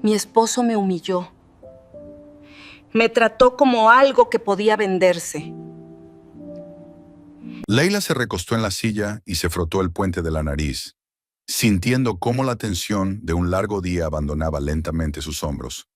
Mi esposo me humilló. Me trató como algo que podía venderse. Leila se recostó en la silla y se frotó el puente de la nariz, sintiendo cómo la tensión de un largo día abandonaba lentamente sus hombros.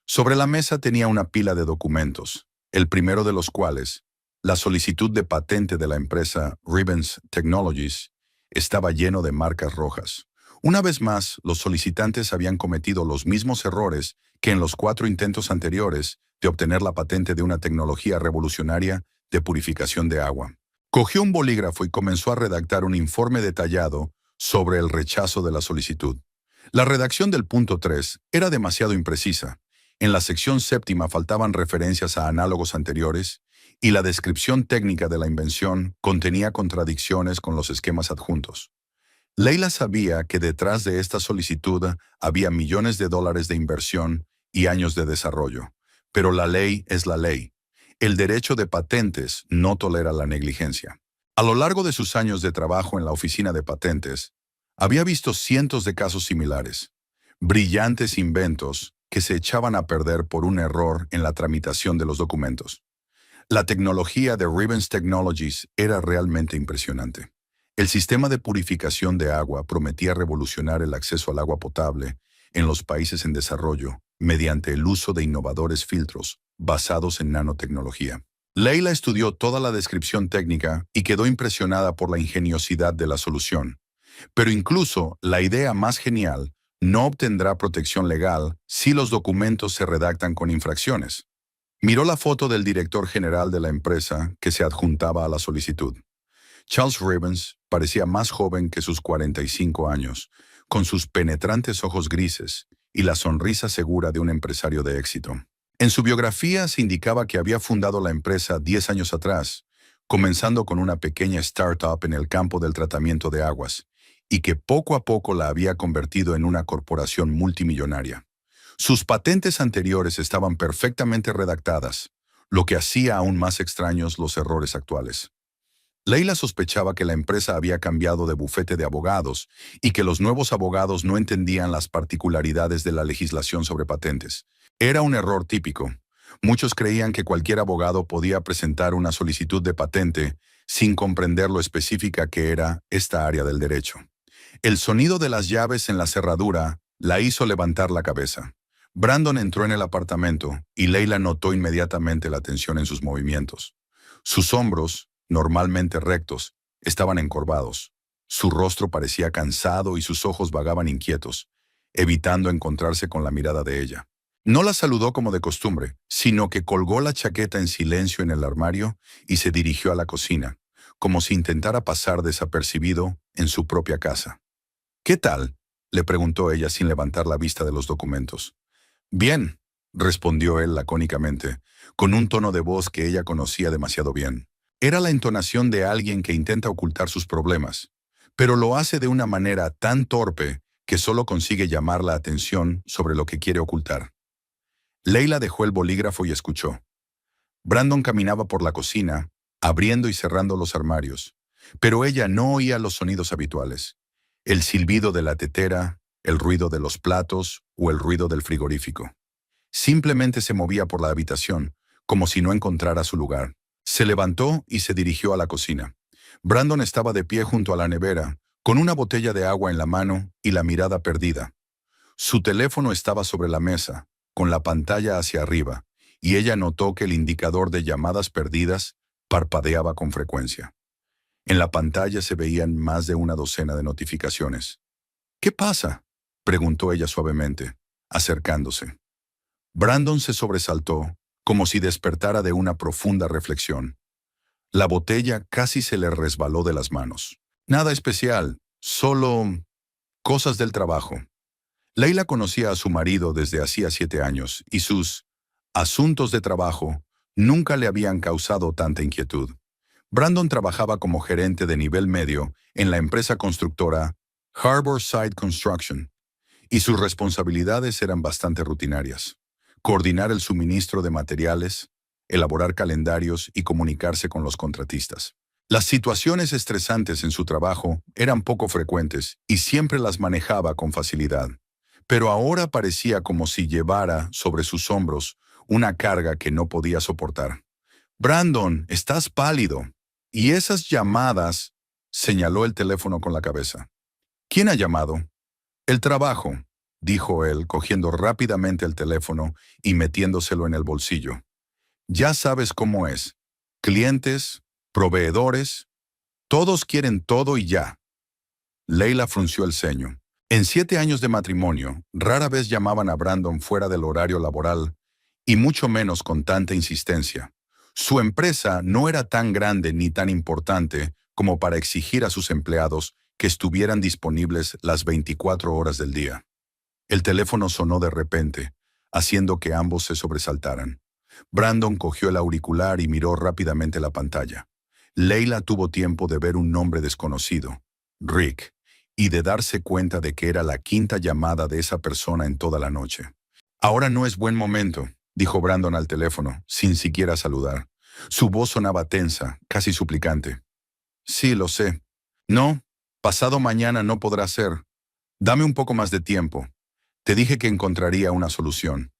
Sobre la mesa tenía una pila de documentos, el primero de los cuales, la solicitud de patente de la empresa Ribbons Technologies, estaba lleno de marcas rojas. Una vez más, los solicitantes habían cometido los mismos errores que en los 4 intentos anteriores de obtener la patente de una tecnología revolucionaria de purificación de agua. Cogió un bolígrafo y comenzó a redactar un informe detallado sobre el rechazo de la solicitud. La redacción del punto 3 era demasiado imprecisa. En la sección 7ª faltaban referencias a análogos anteriores y la descripción técnica de la invención contenía contradicciones con los esquemas adjuntos. Leila sabía que detrás de esta solicitud había millones de dólares de inversión y años de desarrollo, pero la ley es la ley. El derecho de patentes no tolera la negligencia. A lo largo de sus años de trabajo en la oficina de patentes, había visto cientos de casos similares, brillantes inventos que se echaban a perder por un error en la tramitación de los documentos. La tecnología de Ribbons Technologies era realmente impresionante. El sistema de purificación de agua prometía revolucionar el acceso al agua potable en los países en desarrollo mediante el uso de innovadores filtros basados en nanotecnología. Leila estudió toda la descripción técnica y quedó impresionada por la ingeniosidad de la solución. Pero incluso la idea más genial no obtendrá protección legal si los documentos se redactan con infracciones. Miró la foto del director general de la empresa que se adjuntaba a la solicitud. Charles Ribbons parecía más joven que sus 45 años, con sus penetrantes ojos grises y la sonrisa segura de un empresario de éxito. En su biografía se indicaba que había fundado la empresa 10 años atrás, comenzando con una pequeña startup en el campo del tratamiento de aguas, y que poco a poco la había convertido en una corporación multimillonaria. Sus patentes anteriores estaban perfectamente redactadas, lo que hacía aún más extraños los errores actuales. Leila sospechaba que la empresa había cambiado de bufete de abogados y que los nuevos abogados no entendían las particularidades de la legislación sobre patentes. Era un error típico. Muchos creían que cualquier abogado podía presentar una solicitud de patente sin comprender lo específica que era esta área del derecho. El sonido de las llaves en la cerradura la hizo levantar la cabeza. Brandon entró en el apartamento y Leila notó inmediatamente la tensión en sus movimientos. Sus hombros, normalmente rectos, estaban encorvados. Su rostro parecía cansado y sus ojos vagaban inquietos, evitando encontrarse con la mirada de ella. No la saludó como de costumbre, sino que colgó la chaqueta en silencio en el armario y se dirigió a la cocina, como si intentara pasar desapercibido en su propia casa. «¿Qué tal?», le preguntó ella sin levantar la vista de los documentos. «Bien», respondió él lacónicamente, con un tono de voz que ella conocía demasiado bien. Era la entonación de alguien que intenta ocultar sus problemas, pero lo hace de una manera tan torpe que solo consigue llamar la atención sobre lo que quiere ocultar. Leila dejó el bolígrafo y escuchó. Brandon caminaba por la cocina, abriendo y cerrando los armarios, pero ella no oía los sonidos habituales: el silbido de la tetera, el ruido de los platos o el ruido del frigorífico. Simplemente se movía por la habitación, como si no encontrara su lugar. Se levantó y se dirigió a la cocina. Brandon estaba de pie junto a la nevera, con una botella de agua en la mano y la mirada perdida. Su teléfono estaba sobre la mesa, con la pantalla hacia arriba, y ella notó que el indicador de llamadas perdidas parpadeaba con frecuencia. En la pantalla se veían más de una docena de notificaciones. «¿Qué pasa?», preguntó ella suavemente, acercándose. Brandon se sobresaltó, como si despertara de una profunda reflexión. La botella casi se le resbaló de las manos. «Nada especial, solo cosas del trabajo». Leila conocía a su marido desde hacía 7 años y sus asuntos de trabajo nunca le habían causado tanta inquietud. Brandon trabajaba como gerente de nivel medio en la empresa constructora Harborside Construction, y sus responsabilidades eran bastante rutinarias: coordinar el suministro de materiales, elaborar calendarios y comunicarse con los contratistas. Las situaciones estresantes en su trabajo eran poco frecuentes y siempre las manejaba con facilidad, pero ahora parecía como si llevara sobre sus hombros una carga que no podía soportar. Brandon, estás pálido. Y esas llamadas, señaló el teléfono con la cabeza. ¿Quién ha llamado? El trabajo, dijo él, cogiendo rápidamente el teléfono y metiéndoselo en el bolsillo. Ya sabes cómo es. Clientes, proveedores, todos quieren todo y ya. Leila frunció el ceño. En 7 años de matrimonio, rara vez llamaban a Brandon fuera del horario laboral, y mucho menos con tanta insistencia. Su empresa no era tan grande ni tan importante como para exigir a sus empleados que estuvieran disponibles las 24 horas del día. El teléfono sonó de repente, haciendo que ambos se sobresaltaran. Brandon cogió el auricular y miró rápidamente la pantalla. Leila tuvo tiempo de ver un nombre desconocido, Rick, y de darse cuenta de que era la 5ª llamada de esa persona en toda la noche. Ahora no es buen momento, dijo Brandon al teléfono, sin siquiera saludar. Su voz sonaba tensa, casi suplicante. Sí, lo sé. No, pasado mañana no podrá ser. Dame un poco más de tiempo. Te dije que encontraría una solución.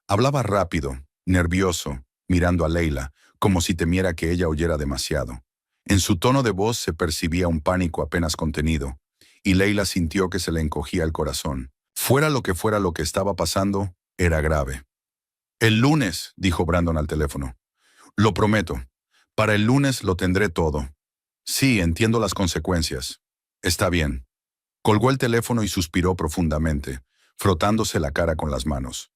Hablaba rápido, nervioso, mirando a Leila, como si temiera que ella oyera demasiado. En su tono de voz se percibía un pánico apenas contenido, y Leila sintió que se le encogía el corazón. Fuera lo que estaba pasando, era grave. El lunes, dijo Brandon al teléfono. Lo prometo. Para el lunes lo tendré todo. Sí, entiendo las consecuencias. Está bien. Colgó el teléfono y suspiró profundamente, frotándose la cara con las manos.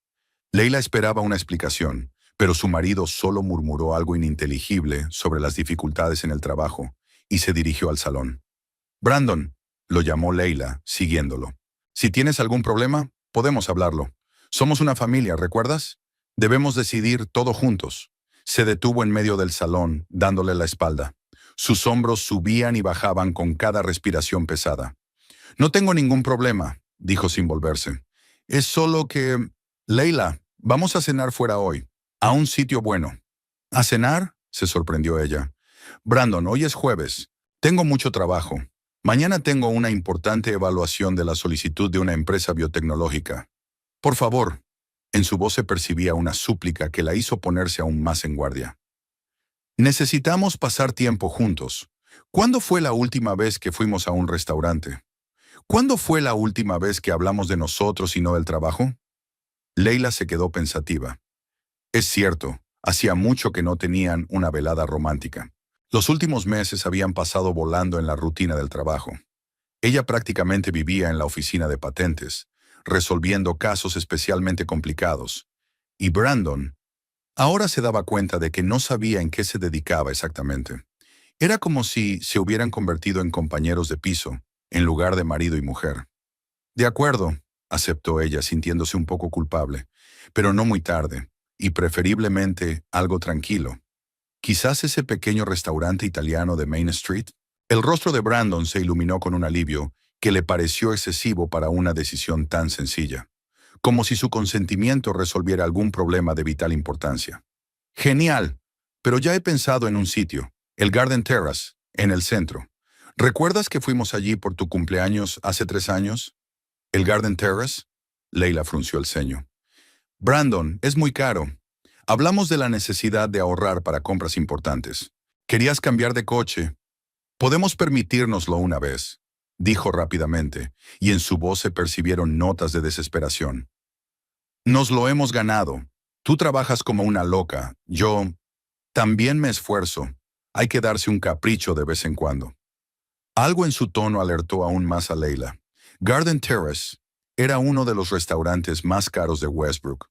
Leila esperaba una explicación, pero su marido solo murmuró algo ininteligible sobre las dificultades en el trabajo y se dirigió al salón. Brandon, lo llamó Leila, siguiéndolo. Si tienes algún problema, podemos hablarlo. Somos una familia, ¿recuerdas? Debemos decidir todo juntos. Se detuvo en medio del salón, dándole la espalda. Sus hombros subían y bajaban con cada respiración pesada. No tengo ningún problema, dijo sin volverse. Es solo que... Leila, vamos a cenar fuera hoy, a un sitio bueno. ¿A cenar? Se sorprendió ella. Brandon, hoy es jueves. Tengo mucho trabajo. Mañana tengo una importante evaluación de la solicitud de una empresa biotecnológica. Por favor. En su voz se percibía una súplica que la hizo ponerse aún más en guardia. Necesitamos pasar tiempo juntos. ¿Cuándo fue la última vez que fuimos a un restaurante? ¿Cuándo fue la última vez que hablamos de nosotros y no del trabajo? Leila se quedó pensativa. Es cierto, hacía mucho que no tenían una velada romántica. Los últimos meses habían pasado volando en la rutina del trabajo. Ella prácticamente vivía en la oficina de patentes, resolviendo casos especialmente complicados. Y Brandon ahora se daba cuenta de que no sabía en qué se dedicaba exactamente. Era como si se hubieran convertido en compañeros de piso, en lugar de marido y mujer. De acuerdo, aceptó ella, sintiéndose un poco culpable, pero no muy tarde, y preferiblemente algo tranquilo. Quizás ese pequeño restaurante italiano de Main Street. El rostro de Brandon se iluminó con un alivio que le pareció excesivo para una decisión tan sencilla, como si su consentimiento resolviera algún problema de vital importancia. Genial, pero ya he pensado en un sitio, el Garden Terrace, en el centro. ¿Recuerdas que fuimos allí por tu cumpleaños hace 3 años? ¿El Garden Terrace? Leila frunció el ceño. Brandon, es muy caro. Hablamos de la necesidad de ahorrar para compras importantes. Querías cambiar de coche. Podemos permitírnoslo una vez, dijo rápidamente, y en su voz se percibieron notas de desesperación. Nos lo hemos ganado. Tú trabajas como una loca. Yo también me esfuerzo. Hay que darse un capricho de vez en cuando. Algo en su tono alertó aún más a Leila. Garden Terrace era uno de los restaurantes más caros de Westbrook,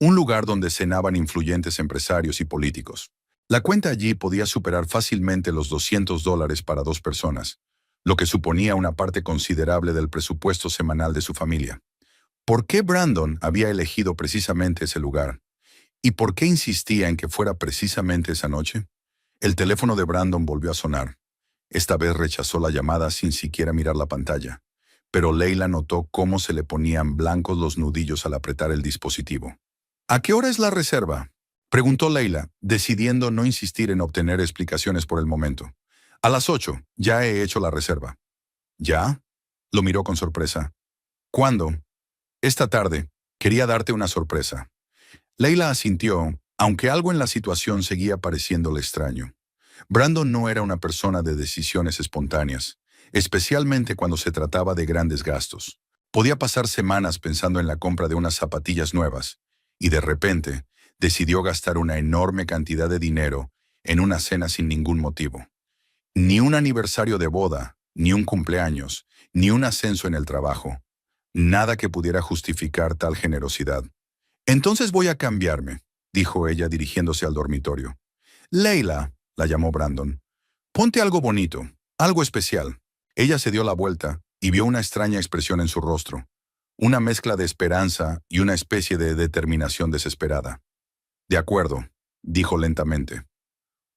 un lugar donde cenaban influyentes empresarios y políticos. La cuenta allí podía superar fácilmente los $200 para 2 personas, lo que suponía una parte considerable del presupuesto semanal de su familia. ¿Por qué Brandon había elegido precisamente ese lugar? ¿Y por qué insistía en que fuera precisamente esa noche? El teléfono de Brandon volvió a sonar. Esta vez rechazó la llamada sin siquiera mirar la pantalla, pero Leila notó cómo se le ponían blancos los nudillos al apretar el dispositivo. ¿A qué hora es la reserva?, preguntó Leila, decidiendo no insistir en obtener explicaciones por el momento. A las 8, ya he hecho la reserva. ¿Ya? Lo miró con sorpresa. ¿Cuándo? Esta tarde, quería darte una sorpresa. Leila asintió, aunque algo en la situación seguía pareciéndole extraño. Brandon no era una persona de decisiones espontáneas, especialmente cuando se trataba de grandes gastos. Podía pasar semanas pensando en la compra de unas zapatillas nuevas, y de repente decidió gastar una enorme cantidad de dinero en una cena sin ningún motivo. Ni un aniversario de boda, ni un cumpleaños, ni un ascenso en el trabajo. Nada que pudiera justificar tal generosidad. Entonces voy a cambiarme, dijo ella dirigiéndose al dormitorio. Leila, la llamó Brandon, ponte algo bonito, algo especial. Ella se dio la vuelta y vio una extraña expresión en su rostro, una mezcla de esperanza y una especie de determinación desesperada. De acuerdo, dijo lentamente.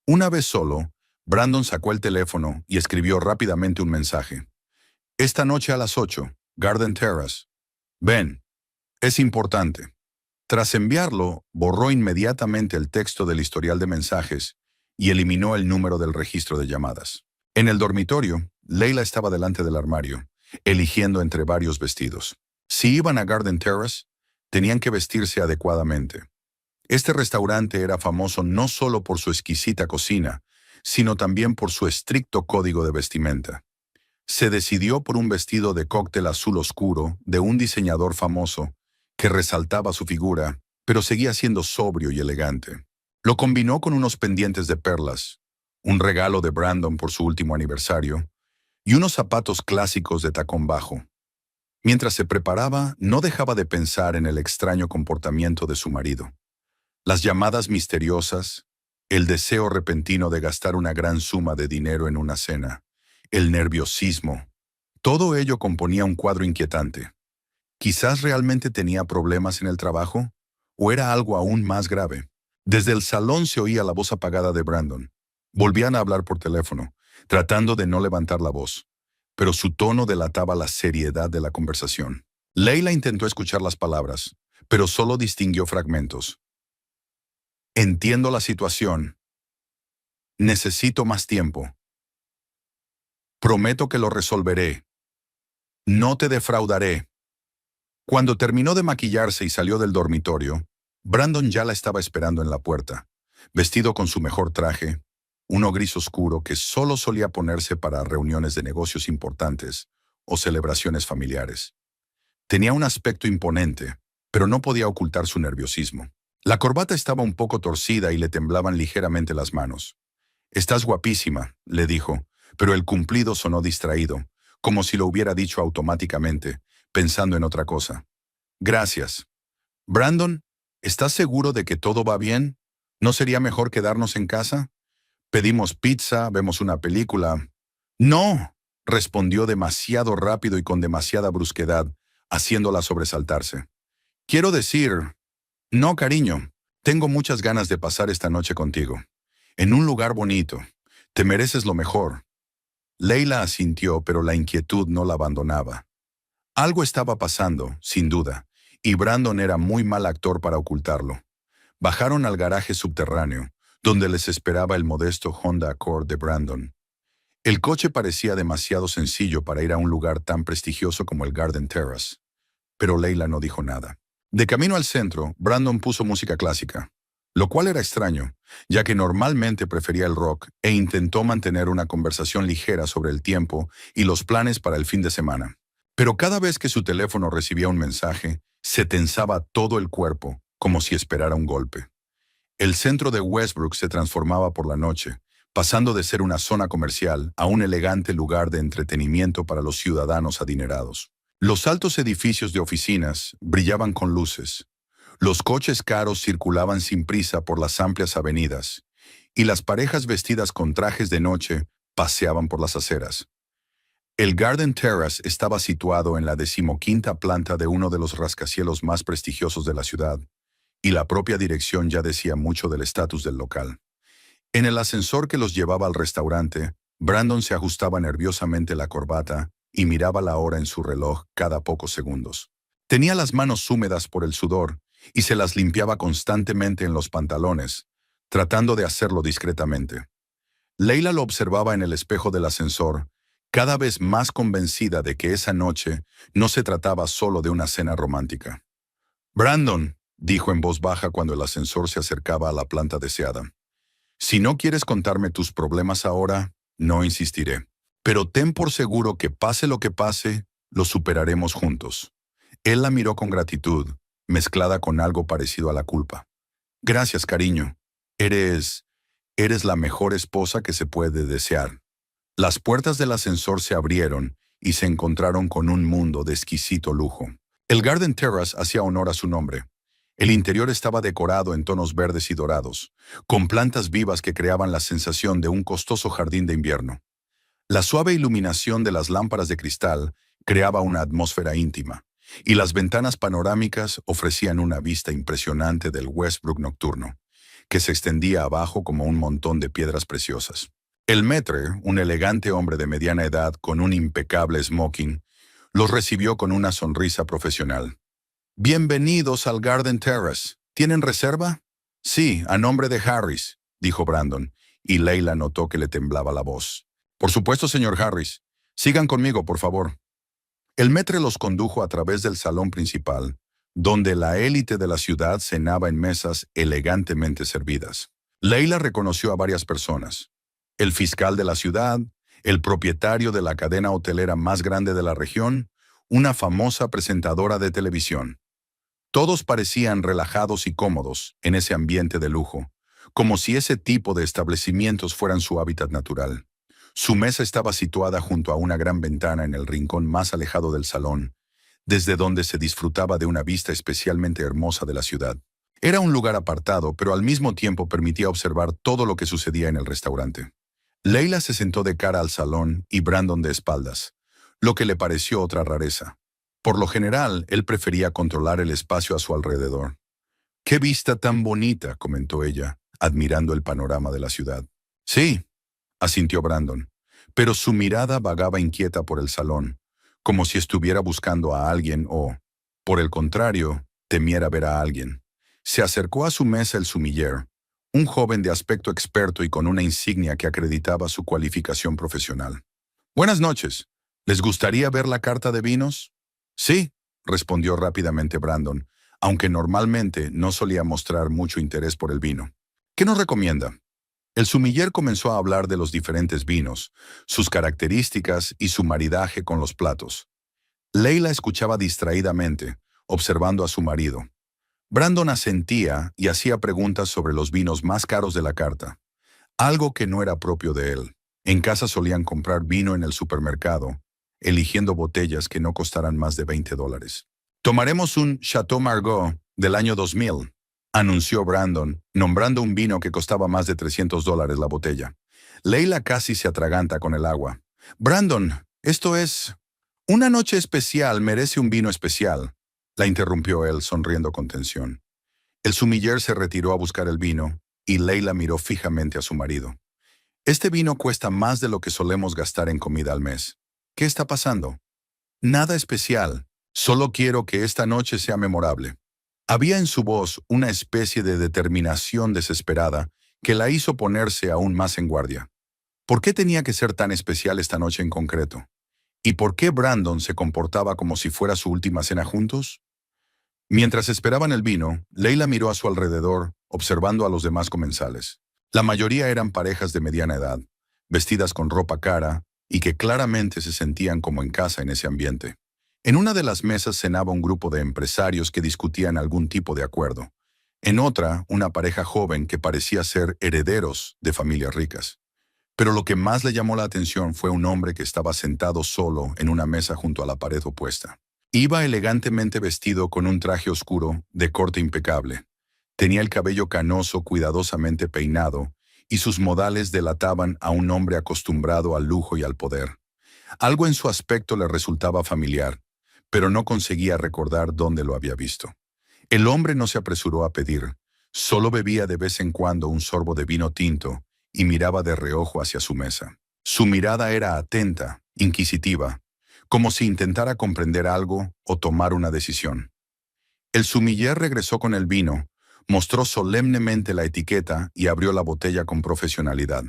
Una vez solo, Brandon sacó el teléfono y escribió rápidamente un mensaje. Esta noche a las 8, Garden Terrace. Ven, es importante. Tras enviarlo, borró inmediatamente el texto del historial de mensajes y eliminó el número del registro de llamadas. En el dormitorio, Leila estaba delante del armario, eligiendo entre varios vestidos. Si iban a Garden Terrace, tenían que vestirse adecuadamente. Este restaurante era famoso no solo por su exquisita cocina, sino también por su estricto código de vestimenta. Se decidió por un vestido de cóctel azul oscuro de un diseñador famoso que resaltaba su figura, pero seguía siendo sobrio y elegante. Lo combinó con unos pendientes de perlas, un regalo de Brandon por su último aniversario, y unos zapatos clásicos de tacón bajo. Mientras se preparaba, no dejaba de pensar en el extraño comportamiento de su marido. Las llamadas misteriosas, el deseo repentino de gastar una gran suma de dinero en una cena, el nerviosismo, todo ello componía un cuadro inquietante. ¿Quizás realmente tenía problemas en el trabajo? ¿O era algo aún más grave? Desde el salón se oía la voz apagada de Brandon. Volvían a hablar por teléfono, tratando de no levantar la voz, pero su tono delataba la seriedad de la conversación. Leila intentó escuchar las palabras, pero solo distinguió fragmentos. Entiendo la situación. Necesito más tiempo. Prometo que lo resolveré. No te defraudaré. Cuando terminó de maquillarse y salió del dormitorio, Brandon ya la estaba esperando en la puerta, vestido con su mejor traje, uno gris oscuro que solo solía ponerse para reuniones de negocios importantes o celebraciones familiares. Tenía un aspecto imponente, pero no podía ocultar su nerviosismo. La corbata estaba un poco torcida y le temblaban ligeramente las manos. «Estás guapísima», le dijo, pero el cumplido sonó distraído, como si lo hubiera dicho automáticamente, pensando en otra cosa. «Gracias. Brandon, ¿estás seguro de que todo va bien? ¿No sería mejor quedarnos en casa? Pedimos pizza, vemos una película». «No», respondió demasiado rápido y con demasiada brusquedad, haciéndola sobresaltarse. «Quiero decir, no, cariño, tengo muchas ganas de pasar esta noche contigo. En un lugar bonito. Te mereces lo mejor». Leila asintió, pero la inquietud no la abandonaba. Algo estaba pasando, sin duda, y Brandon era muy mal actor para ocultarlo. Bajaron al garaje subterráneo, donde les esperaba el modesto Honda Accord de Brandon. El coche parecía demasiado sencillo para ir a un lugar tan prestigioso como el Garden Terrace, pero Leila no dijo nada. De camino al centro, Brandon puso música clásica, lo cual era extraño, ya que normalmente prefería el rock e intentó mantener una conversación ligera sobre el tiempo y los planes para el fin de semana. Pero cada vez que su teléfono recibía un mensaje, se tensaba todo el cuerpo, como si esperara un golpe. El centro de Westbrook se transformaba por la noche, pasando de ser una zona comercial a un elegante lugar de entretenimiento para los ciudadanos adinerados. Los altos edificios de oficinas brillaban con luces. Los coches caros circulaban sin prisa por las amplias avenidas, y las parejas vestidas con trajes de noche paseaban por las aceras. El Garden Terrace estaba situado en la 15ª planta de uno de los rascacielos más prestigiosos de la ciudad, y la propia dirección ya decía mucho del estatus del local. En el ascensor que los llevaba al restaurante, Brandon se ajustaba nerviosamente la corbata y miraba la hora en su reloj cada pocos segundos. Tenía las manos húmedas por el sudor y se las limpiaba constantemente en los pantalones, tratando de hacerlo discretamente. Leila lo observaba en el espejo del ascensor, cada vez más convencida de que esa noche no se trataba solo de una cena romántica. «Brandon», dijo en voz baja cuando el ascensor se acercaba a la planta deseada, «si no quieres contarme tus problemas ahora, no insistiré. Pero ten por seguro que pase lo que pase, lo superaremos juntos». Él la miró con gratitud, mezclada con algo parecido a la culpa. «Gracias, cariño. Eres la mejor esposa que se puede desear». Las puertas del ascensor se abrieron y se encontraron con un mundo de exquisito lujo. El Garden Terrace hacía honor a su nombre. El interior estaba decorado en tonos verdes y dorados, con plantas vivas que creaban la sensación de un costoso jardín de invierno. La suave iluminación de las lámparas de cristal creaba una atmósfera íntima, y las ventanas panorámicas ofrecían una vista impresionante del Westbrook nocturno, que se extendía abajo como un montón de piedras preciosas. El maître, un elegante hombre de mediana edad con un impecable smoking, los recibió con una sonrisa profesional. «Bienvenidos al Garden Terrace. ¿Tienen reserva?» «Sí, a nombre de Harris», dijo Brandon, y Leila notó que le temblaba la voz. «Por supuesto, señor Harris. Sigan conmigo, por favor». El maître los condujo a través del salón principal, donde la élite de la ciudad cenaba en mesas elegantemente servidas. Leila reconoció a varias personas: el fiscal de la ciudad, el propietario de la cadena hotelera más grande de la región, una famosa presentadora de televisión. Todos parecían relajados y cómodos en ese ambiente de lujo, como si ese tipo de establecimientos fueran su hábitat natural. Su mesa estaba situada junto a una gran ventana en el rincón más alejado del salón, desde donde se disfrutaba de una vista especialmente hermosa de la ciudad. Era un lugar apartado, pero al mismo tiempo permitía observar todo lo que sucedía en el restaurante. Leila se sentó de cara al salón y Brandon de espaldas, lo que le pareció otra rareza. Por lo general, él prefería controlar el espacio a su alrededor. «Qué vista tan bonita», comentó ella, admirando el panorama de la ciudad. «Sí», asintió Brandon, pero su mirada vagaba inquieta por el salón, como si estuviera buscando a alguien o, por el contrario, temiera ver a alguien. Se acercó a su mesa el sommelier, un joven de aspecto experto y con una insignia que acreditaba su cualificación profesional. «Buenas noches. ¿Les gustaría ver la carta de vinos?» «Sí», respondió rápidamente Brandon, aunque normalmente no solía mostrar mucho interés por el vino. «¿Qué nos recomienda?» El sommelier comenzó a hablar de los diferentes vinos, sus características y su maridaje con los platos. Leila escuchaba distraídamente, observando a su marido. Brandon asentía y hacía preguntas sobre los vinos más caros de la carta, algo que no era propio de él. En casa solían comprar vino en el supermercado, eligiendo botellas que no costaran más de $20. «Tomaremos un Chateau Margaux del año 2000», anunció Brandon, nombrando un vino que costaba más de $300 la botella. Leila casi se atraganta con el agua. «Brandon, esto es... una noche especial merece un vino especial», la interrumpió él, sonriendo con tensión. El sommelier se retiró a buscar el vino, y Leila miró fijamente a su marido. «Este vino cuesta más de lo que solemos gastar en comida al mes. ¿Qué está pasando?» «Nada especial. Solo quiero que esta noche sea memorable». Había en su voz una especie de determinación desesperada que la hizo ponerse aún más en guardia. ¿Por qué tenía que ser tan especial esta noche en concreto? ¿Y por qué Brandon se comportaba como si fuera su última cena juntos? Mientras esperaban el vino, Leila miró a su alrededor, observando a los demás comensales. La mayoría eran parejas de mediana edad, vestidas con ropa cara y que claramente se sentían como en casa en ese ambiente. En una de las mesas cenaba un grupo de empresarios que discutían algún tipo de acuerdo. En otra, una pareja joven que parecía ser herederos de familias ricas. Pero lo que más le llamó la atención fue un hombre que estaba sentado solo en una mesa junto a la pared opuesta. Iba elegantemente vestido con un traje oscuro de corte impecable. Tenía el cabello canoso cuidadosamente peinado y sus modales delataban a un hombre acostumbrado al lujo y al poder. Algo en su aspecto le resultaba familiar, pero no conseguía recordar dónde lo había visto. El hombre no se apresuró a pedir, solo bebía de vez en cuando un sorbo de vino tinto y miraba de reojo hacia su mesa. Su mirada era atenta, inquisitiva, como si intentara comprender algo o tomar una decisión. El sommelier regresó con el vino, mostró solemnemente la etiqueta y abrió la botella con profesionalidad.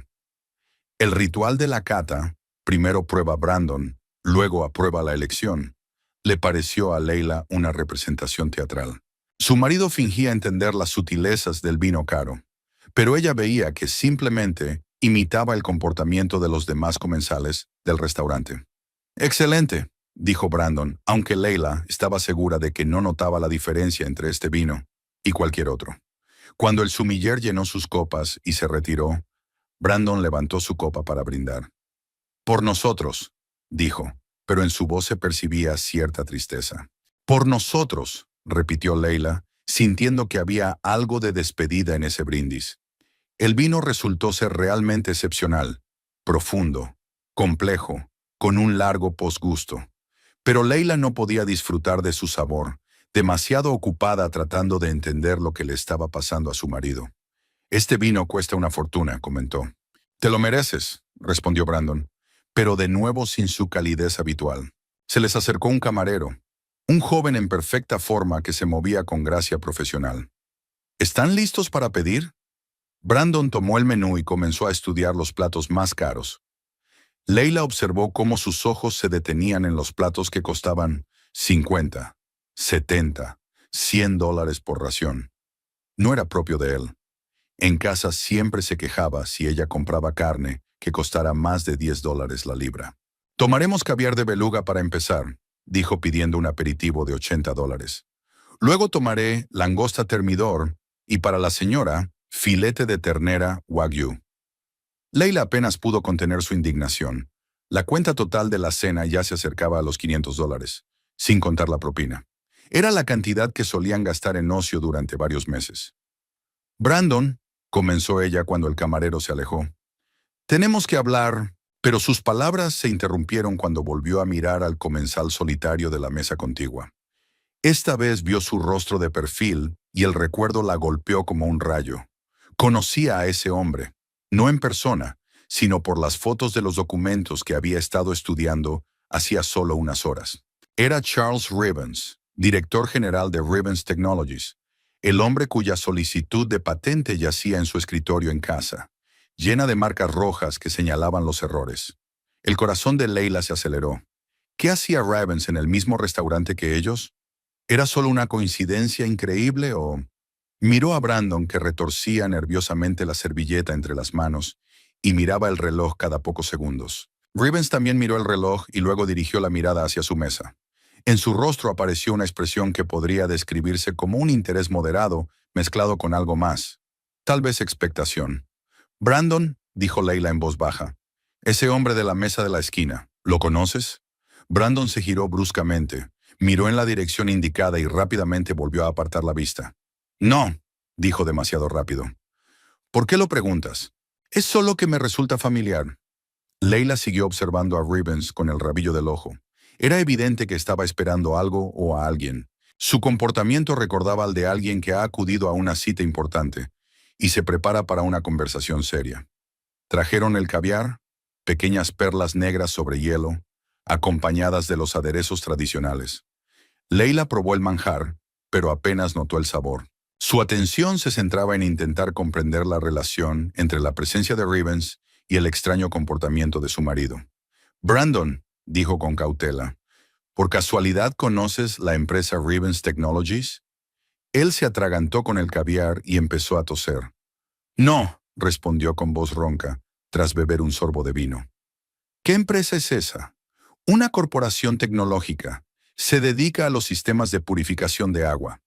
El ritual de la cata, primero prueba a Brandon, luego aprueba la elección, le pareció a Leila una representación teatral. Su marido fingía entender las sutilezas del vino caro, pero ella veía que simplemente imitaba el comportamiento de los demás comensales del restaurante. «Excelente», dijo Brandon, aunque Leila estaba segura de que no notaba la diferencia entre este vino y cualquier otro. Cuando el sommelier llenó sus copas y se retiró, Brandon levantó su copa para brindar. «Por nosotros», dijo, pero en su voz se percibía cierta tristeza. «Por nosotros», repitió Leila, sintiendo que había algo de despedida en ese brindis. El vino resultó ser realmente excepcional, profundo, complejo, con un largo posgusto. Pero Leila no podía disfrutar de su sabor, demasiado ocupada tratando de entender lo que le estaba pasando a su marido. «Este vino cuesta una fortuna», comentó. «Te lo mereces», respondió Brandon, pero de nuevo sin su calidez habitual. Se les acercó un camarero, un joven en perfecta forma que se movía con gracia profesional. «¿Están listos para pedir?» Brandon tomó el menú y comenzó a estudiar los platos más caros. Leila observó cómo sus ojos se detenían en los platos que costaban 50, 70, $100 por ración. No era propio de él. En casa siempre se quejaba si ella compraba carne que costara más de $10 la libra. «Tomaremos caviar de beluga para empezar», dijo pidiendo un aperitivo de $80. «Luego tomaré langosta termidor y para la señora, filete de ternera wagyu». Leila apenas pudo contener su indignación. La cuenta total de la cena ya se acercaba a los $500, sin contar la propina. Era la cantidad que solían gastar en ocio durante varios meses. «Brandon», comenzó ella cuando el camarero se alejó. «Tenemos que hablar», pero sus palabras se interrumpieron cuando volvió a mirar al comensal solitario de la mesa contigua. Esta vez vio su rostro de perfil y el recuerdo la golpeó como un rayo. Conocía a ese hombre, no en persona, sino por las fotos de los documentos que había estado estudiando hacía solo unas horas. Era Charles Rivens, director general de Rivens Technologies, el hombre cuya solicitud de patente yacía en su escritorio en casa, llena de marcas rojas que señalaban los errores. El corazón de Leila se aceleró. ¿Qué hacía Rivens en el mismo restaurante que ellos? ¿Era solo una coincidencia increíble o...? Miró a Brandon, que retorcía nerviosamente la servilleta entre las manos y miraba el reloj cada pocos segundos. Rivens también miró el reloj y luego dirigió la mirada hacia su mesa. En su rostro apareció una expresión que podría describirse como un interés moderado mezclado con algo más. Tal vez expectación. «Brandon», dijo Leila en voz baja, «ese hombre de la mesa de la esquina, ¿lo conoces?» Brandon se giró bruscamente, miró en la dirección indicada y rápidamente volvió a apartar la vista. «No», dijo demasiado rápido. «¿Por qué lo preguntas? Es solo que me resulta familiar». Leila siguió observando a Rivens con el rabillo del ojo. Era evidente que estaba esperando algo o a alguien. Su comportamiento recordaba al de alguien que ha acudido a una cita importante y se prepara para una conversación seria. Trajeron el caviar, pequeñas perlas negras sobre hielo, acompañadas de los aderezos tradicionales. Leila probó el manjar, pero apenas notó el sabor. Su atención se centraba en intentar comprender la relación entre la presencia de Rivens y el extraño comportamiento de su marido. «Brandon», dijo con cautela, «¿por casualidad conoces la empresa Rivens Technologies?» Él se atragantó con el caviar y empezó a toser. «No», respondió con voz ronca, tras beber un sorbo de vino. «¿Qué empresa es esa?» «Una corporación tecnológica. Se dedica a los sistemas de purificación de agua».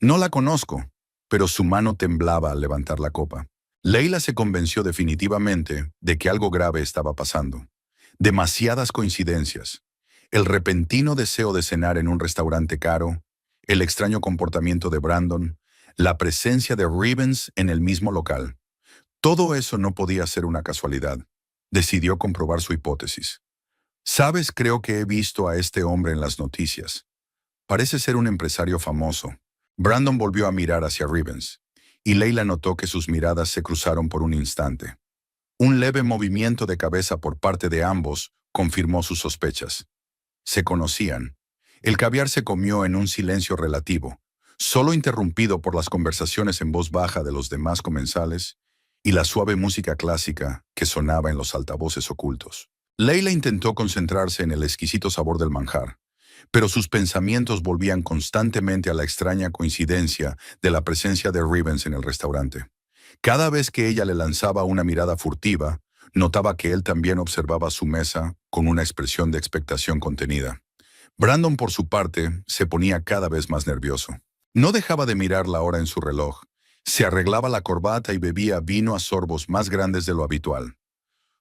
«No la conozco», pero su mano temblaba al levantar la copa. Leila se convenció definitivamente de que algo grave estaba pasando. Demasiadas coincidencias. El repentino deseo de cenar en un restaurante caro, el extraño comportamiento de Brandon, la presencia de Rivens en el mismo local. Todo eso no podía ser una casualidad. Decidió comprobar su hipótesis. «Sabes, creo que he visto a este hombre en las noticias. Parece ser un empresario famoso». Brandon volvió a mirar hacia Rivens, y Leila notó que sus miradas se cruzaron por un instante. Un leve movimiento de cabeza por parte de ambos confirmó sus sospechas. Se conocían. El caviar se comió en un silencio relativo, solo interrumpido por las conversaciones en voz baja de los demás comensales y la suave música clásica que sonaba en los altavoces ocultos. Leila intentó concentrarse en el exquisito sabor del manjar, pero sus pensamientos volvían constantemente a la extraña coincidencia de la presencia de Rivens en el restaurante. Cada vez que ella le lanzaba una mirada furtiva, notaba que él también observaba su mesa con una expresión de expectación contenida. Brandon, por su parte, se ponía cada vez más nervioso. No dejaba de mirar la hora en su reloj. Se arreglaba la corbata y bebía vino a sorbos más grandes de lo habitual.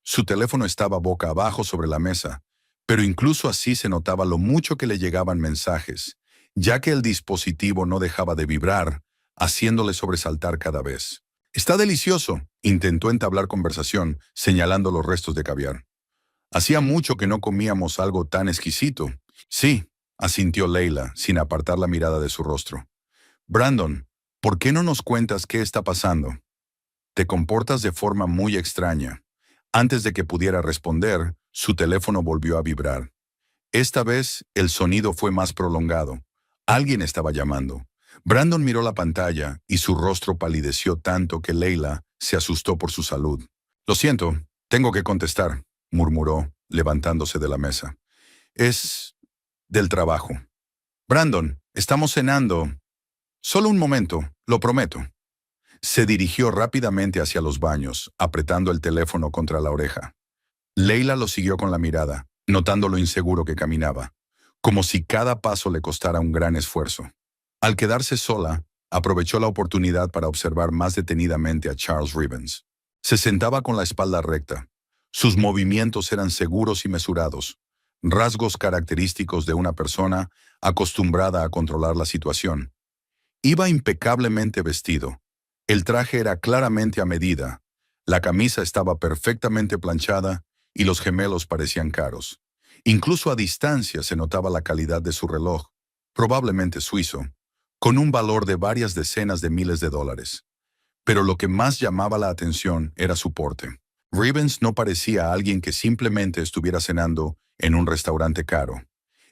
Su teléfono estaba boca abajo sobre la mesa, pero incluso así se notaba lo mucho que le llegaban mensajes, ya que el dispositivo no dejaba de vibrar, haciéndole sobresaltar cada vez. «Está delicioso», intentó entablar conversación, señalando los restos de caviar. «Hacía mucho que no comíamos algo tan exquisito». «Sí», asintió Leila, sin apartar la mirada de su rostro. «Brandon, ¿por qué no nos cuentas qué está pasando? Te comportas de forma muy extraña». Antes de que pudiera responder, su teléfono volvió a vibrar. Esta vez, el sonido fue más prolongado. Alguien estaba llamando. Brandon miró la pantalla y su rostro palideció tanto que Leila se asustó por su salud. «Lo siento, tengo que contestar», murmuró, levantándose de la mesa. «Es del trabajo». «Brandon, estamos cenando». «Solo un momento, lo prometo». Se dirigió rápidamente hacia los baños, apretando el teléfono contra la oreja. Leila lo siguió con la mirada, notando lo inseguro que caminaba, como si cada paso le costara un gran esfuerzo. Al quedarse sola, aprovechó la oportunidad para observar más detenidamente a Charles Rivens. Se sentaba con la espalda recta. Sus movimientos eran seguros y mesurados, rasgos característicos de una persona acostumbrada a controlar la situación. Iba impecablemente vestido. El traje era claramente a medida, la camisa estaba perfectamente planchada y los gemelos parecían caros. Incluso a distancia se notaba la calidad de su reloj, probablemente suizo, con un valor de varias decenas de miles de dólares. Pero lo que más llamaba la atención era su porte. Rivens no parecía alguien que simplemente estuviera cenando en un restaurante caro.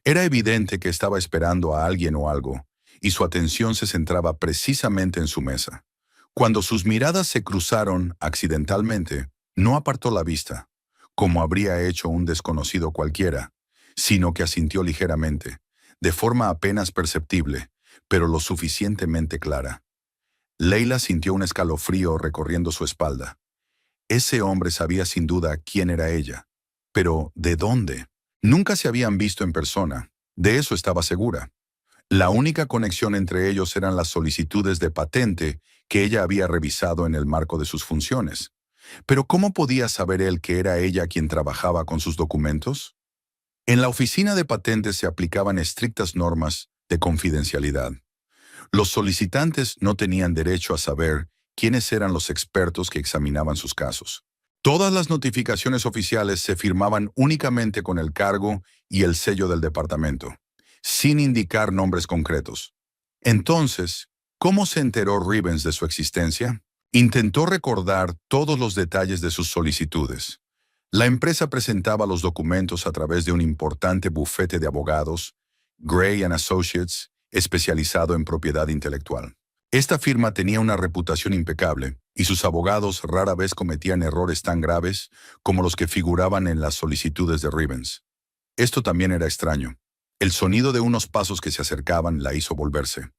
Era evidente que estaba esperando a alguien o algo, y su atención se centraba precisamente en su mesa. Cuando sus miradas se cruzaron accidentalmente, no apartó la vista, como habría hecho un desconocido cualquiera, sino que asintió ligeramente, de forma apenas perceptible, pero lo suficientemente clara. Leila sintió un escalofrío recorriendo su espalda. Ese hombre sabía sin duda quién era ella. Pero, ¿de dónde? Nunca se habían visto en persona, de eso estaba segura. La única conexión entre ellos eran las solicitudes de patente que ella había revisado en el marco de sus funciones. Pero ¿cómo podía saber él que era ella quien trabajaba con sus documentos? En la oficina de patentes se aplicaban estrictas normas de confidencialidad. Los solicitantes no tenían derecho a saber quiénes eran los expertos que examinaban sus casos. Todas las notificaciones oficiales se firmaban únicamente con el cargo y el sello del departamento, sin indicar nombres concretos. Entonces, ¿cómo se enteró Rivens de su existencia? Intentó recordar todos los detalles de sus solicitudes. La empresa presentaba los documentos a través de un importante bufete de abogados, Gray & Associates, especializado en propiedad intelectual. Esta firma tenía una reputación impecable, y sus abogados rara vez cometían errores tan graves como los que figuraban en las solicitudes de Rivens. Esto también era extraño. El sonido de unos pasos que se acercaban la hizo volverse.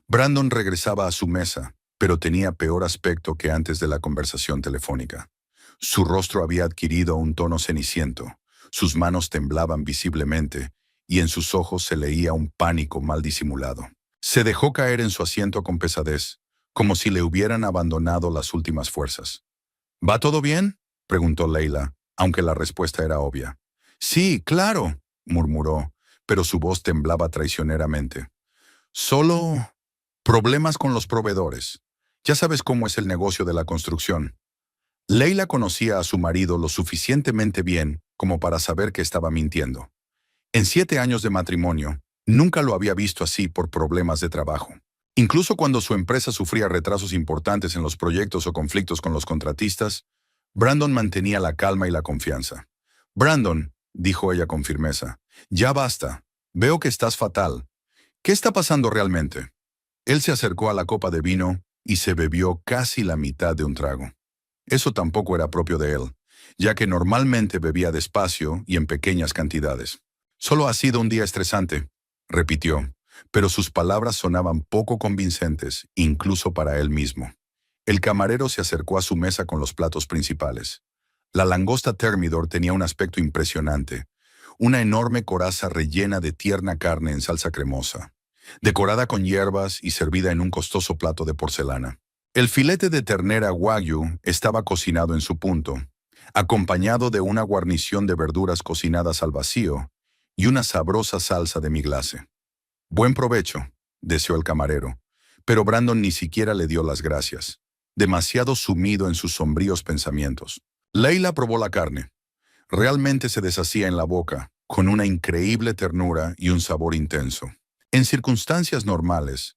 Brandon regresaba a su mesa, pero tenía peor aspecto que antes de la conversación telefónica. Su rostro había adquirido un tono ceniciento, sus manos temblaban visiblemente, y en sus ojos se leía un pánico mal disimulado. Se dejó caer en su asiento con pesadez, como si le hubieran abandonado las últimas fuerzas. «¿Va todo bien?», preguntó Leila, aunque la respuesta era obvia. «Sí, claro», murmuró, pero su voz temblaba traicioneramente. «Solo problemas con los proveedores. Ya sabes cómo es el negocio de la construcción». Leila conocía a su marido lo suficientemente bien como para saber que estaba mintiendo. En 7 años de matrimonio, nunca lo había visto así por problemas de trabajo. Incluso cuando su empresa sufría retrasos importantes en los proyectos o conflictos con los contratistas, Brandon mantenía la calma y la confianza. «Brandon», dijo ella con firmeza, «ya basta. Veo que estás fatal. ¿Qué está pasando realmente?». Él se acercó a la copa de vino y se bebió casi la mitad de un trago. Eso tampoco era propio de él. ya que normalmente bebía despacio y en pequeñas cantidades. «Solo ha sido un día estresante», repitió, pero sus palabras sonaban poco convincentes, incluso para él mismo. El camarero se acercó a su mesa con los platos principales. La langosta Thermidor tenía un aspecto impresionante, una enorme coraza rellena de tierna carne en salsa cremosa, decorada con hierbas y servida en un costoso plato de porcelana. El filete de ternera Wagyu estaba cocinado en su punto, acompañado de una guarnición de verduras cocinadas al vacío y una sabrosa salsa de miglase. «Buen provecho», deseó el camarero, pero Brandon ni siquiera le dio las gracias, demasiado sumido en sus sombríos pensamientos. Leila probó la carne. Realmente se deshacía en la boca, con una increíble ternura y un sabor intenso. En circunstancias normales,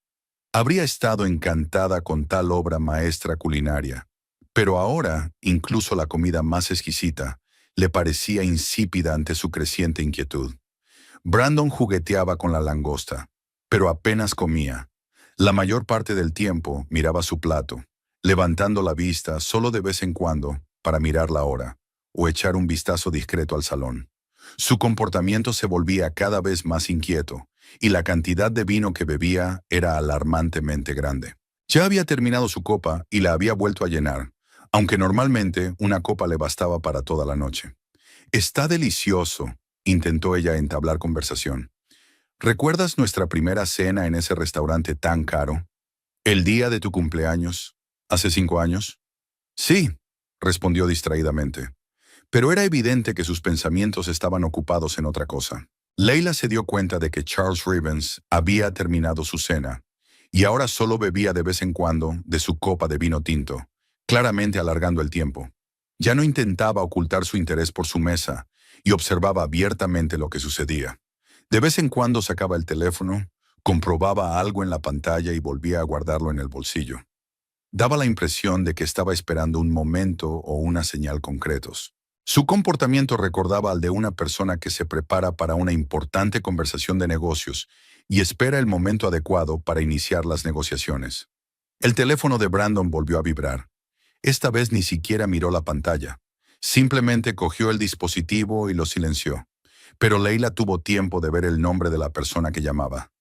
habría estado encantada con tal obra maestra culinaria, pero ahora, incluso la comida más exquisita, le parecía insípida ante su creciente inquietud. Brandon jugueteaba con la langosta, pero apenas comía. La mayor parte del tiempo miraba su plato, levantando la vista solo de vez en cuando para mirar la hora o echar un vistazo discreto al salón. Su comportamiento se volvía cada vez más inquieto, y la cantidad de vino que bebía era alarmantemente grande. Ya había terminado su copa y la había vuelto a llenar, aunque normalmente una copa le bastaba para toda la noche. «Está delicioso», intentó ella entablar conversación. «¿Recuerdas nuestra primera cena en ese restaurante tan caro? ¿El día de tu cumpleaños? ¿Hace 5 años?» «Sí», respondió distraídamente, pero era evidente que sus pensamientos estaban ocupados en otra cosa. Leila se dio cuenta de que Charles Rivens había terminado su cena, y ahora solo bebía de vez en cuando de su copa de vino tinto, claramente alargando el tiempo. Ya no intentaba ocultar su interés por su mesa, y observaba abiertamente lo que sucedía. De vez en cuando sacaba el teléfono, comprobaba algo en la pantalla y volvía a guardarlo en el bolsillo. Daba la impresión de que estaba esperando un momento o una señal concretos. Su comportamiento recordaba al de una persona que se prepara para una importante conversación de negocios y espera el momento adecuado para iniciar las negociaciones. El teléfono de Brandon volvió a vibrar. Esta vez ni siquiera miró la pantalla. Simplemente cogió el dispositivo y lo silenció. Pero Leila tuvo tiempo de ver el nombre de la persona que llamaba.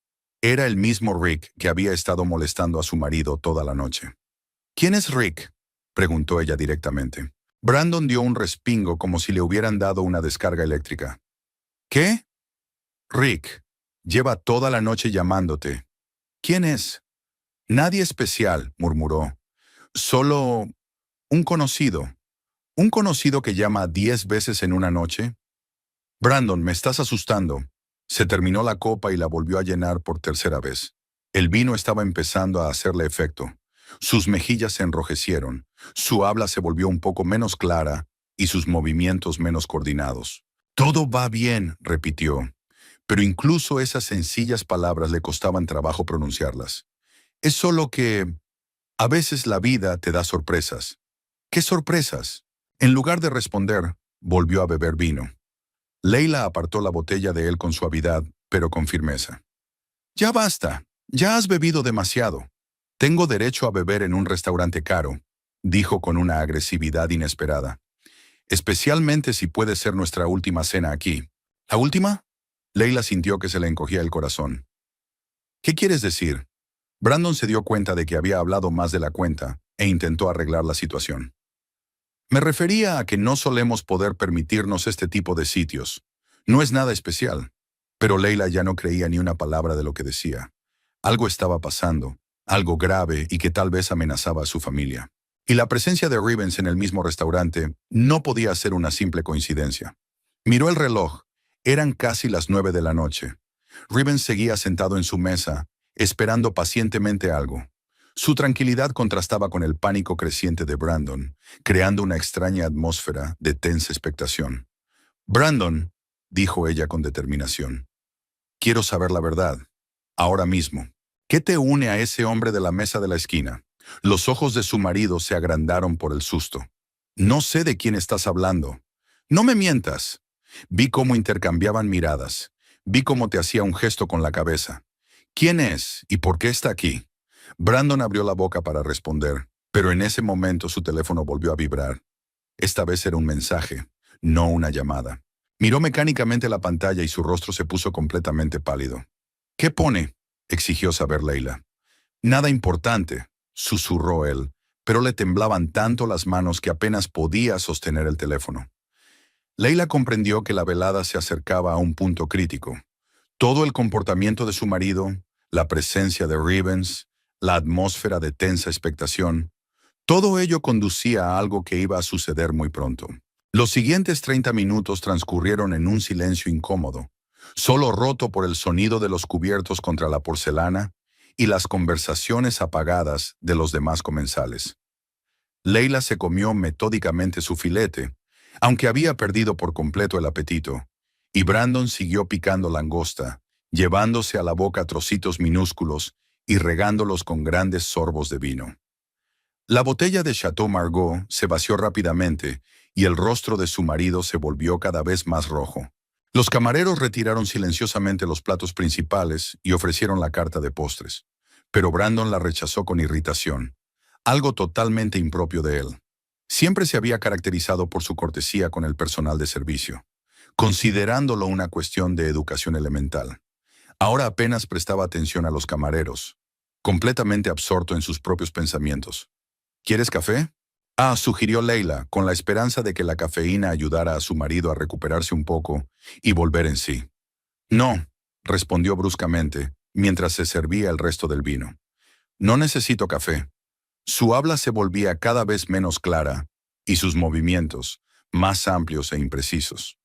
Era el mismo Rick que había estado molestando a su marido toda la noche. «¿Quién es Rick?», preguntó ella directamente. Brandon dio un respingo como si le hubieran dado una descarga eléctrica. «¿Qué?». «Rick. Lleva toda la noche llamándote». «¿Quién es?». «Nadie especial», murmuró. «Solo un conocido. ¿Un conocido que llama 10 veces en una noche?». «Brandon, me estás asustando». Se terminó la copa y la volvió a llenar por tercera vez. El vino estaba empezando a hacerle efecto. Sus mejillas se enrojecieron, su habla se volvió un poco menos clara y sus movimientos menos coordinados. «Todo va bien», repitió, pero incluso esas sencillas palabras le costaban trabajo pronunciarlas. «Es solo que a veces la vida te da sorpresas». «¿Qué sorpresas?». En lugar de responder, volvió a beber vino. Leila apartó la botella de él con suavidad, pero con firmeza. «Ya basta, ya has bebido demasiado. Tengo derecho a beber en un restaurante caro», dijo con una agresividad inesperada. «Especialmente si puede ser nuestra última cena aquí». «¿La última?». Leila sintió que se le encogía el corazón. «¿Qué quieres decir?». Brandon se dio cuenta de que había hablado más de la cuenta e intentó arreglar la situación. «Me refería a que no solemos poder permitirnos este tipo de sitios. No es nada especial». Pero Leila ya no creía ni una palabra de lo que decía. Algo estaba pasando, algo grave y que tal vez amenazaba a su familia. Y la presencia de Rivens en el mismo restaurante no podía ser una simple coincidencia. Miró el reloj. Eran casi las 9 de la noche. Rivens seguía sentado en su mesa, esperando pacientemente algo. Su tranquilidad contrastaba con el pánico creciente de Brandon, creando una extraña atmósfera de tensa expectación. «Brandon», dijo ella con determinación, «quiero saber la verdad. Ahora mismo. ¿Qué te une a ese hombre de la mesa de la esquina?». Los ojos de su marido se agrandaron por el susto. «No sé de quién estás hablando». «No me mientas». Vi cómo intercambiaban miradas. Vi cómo te hacía un gesto con la cabeza. «¿Quién es y por qué está aquí?». Brandon abrió la boca para responder, pero en ese momento su teléfono volvió a vibrar. Esta vez era un mensaje, no una llamada. Miró mecánicamente la pantalla y su rostro se puso completamente pálido. ¿Qué pone?, exigió saber Leila. Nada importante, susurró él, pero le temblaban tanto las manos que apenas podía sostener el teléfono. Leila comprendió que la velada se acercaba a un punto crítico. Todo el comportamiento de su marido, la presencia de Rivens, la atmósfera de tensa expectación, todo ello conducía a algo que iba a suceder muy pronto. Los siguientes 30 minutos transcurrieron en un silencio incómodo, solo roto por el sonido de los cubiertos contra la porcelana y las conversaciones apagadas de los demás comensales. Leila se comió metódicamente su filete, aunque había perdido por completo el apetito, y Brandon siguió picando langosta, llevándose a la boca trocitos minúsculos y regándolos con grandes sorbos de vino. La botella de Chateau Margaux se vació rápidamente y el rostro de su marido se volvió cada vez más rojo. Los camareros retiraron silenciosamente los platos principales y ofrecieron la carta de postres, pero Brandon la rechazó con irritación, algo totalmente impropio de él. Siempre se había caracterizado por su cortesía con el personal de servicio, considerándolo una cuestión de educación elemental. Ahora apenas prestaba atención a los camareros, completamente absorto en sus propios pensamientos. ¿Quieres café? Sugirió Leila, con la esperanza de que la cafeína ayudara a su marido a recuperarse un poco y volver en sí. No, respondió bruscamente, mientras se servía el resto del vino. No necesito café. Su habla se volvía cada vez menos clara y sus movimientos más amplios e imprecisos.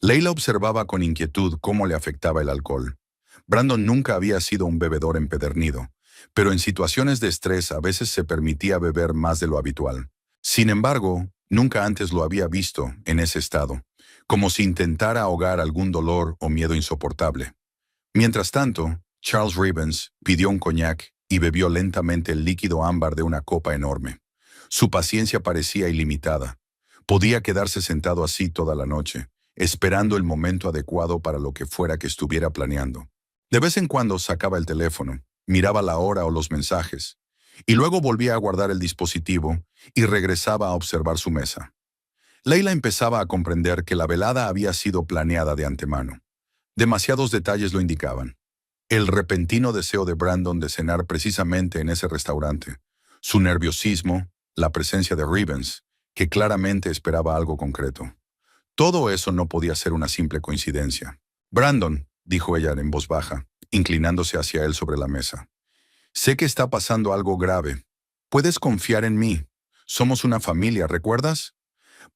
Leila observaba con inquietud cómo le afectaba el alcohol. Brandon nunca había sido un bebedor empedernido, pero en situaciones de estrés a veces se permitía beber más de lo habitual. Sin embargo, nunca antes lo había visto en ese estado, como si intentara ahogar algún dolor o miedo insoportable. Mientras tanto, Charles Rivens pidió un coñac y bebió lentamente el líquido ámbar de una copa enorme. Su paciencia parecía ilimitada. Podía quedarse sentado así toda la noche, esperando el momento adecuado para lo que fuera que estuviera planeando. De vez en cuando sacaba el teléfono, miraba la hora o los mensajes, y luego volvía a guardar el dispositivo y regresaba a observar su mesa. Leila empezaba a comprender que la velada había sido planeada de antemano. Demasiados detalles lo indicaban. El repentino deseo de Brandon de cenar precisamente en ese restaurante, su nerviosismo, la presencia de Rivens, que claramente esperaba algo concreto. Todo eso no podía ser una simple coincidencia. Brandon, dijo ella en voz baja, inclinándose hacia él sobre la mesa. Sé que está pasando algo grave. Puedes confiar en mí. Somos una familia, ¿recuerdas?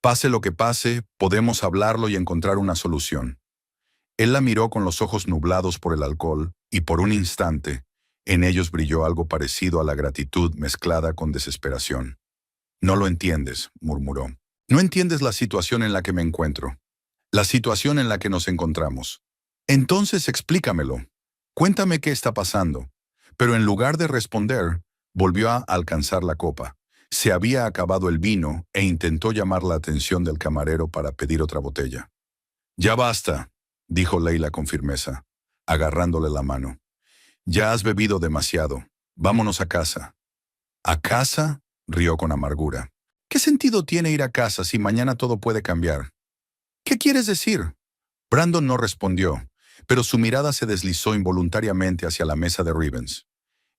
Pase lo que pase, podemos hablarlo y encontrar una solución. Él la miró con los ojos nublados por el alcohol, y por un instante, en ellos brilló algo parecido a la gratitud mezclada con desesperación. No lo entiendes, murmuró. No entiendes la situación en la que me encuentro, la situación en la que nos encontramos. Entonces explícamelo. Cuéntame qué está pasando. Pero en lugar de responder, volvió a alcanzar la copa. Se había acabado el vino e intentó llamar la atención del camarero para pedir otra botella. Ya basta, dijo Leila con firmeza, agarrándole la mano. Ya has bebido demasiado. Vámonos a casa. ¿A casa?, rió con amargura. ¿Qué sentido tiene ir a casa si mañana todo puede cambiar? ¿Qué quieres decir? Brandon no respondió, pero su mirada se deslizó involuntariamente hacia la mesa de Rivens.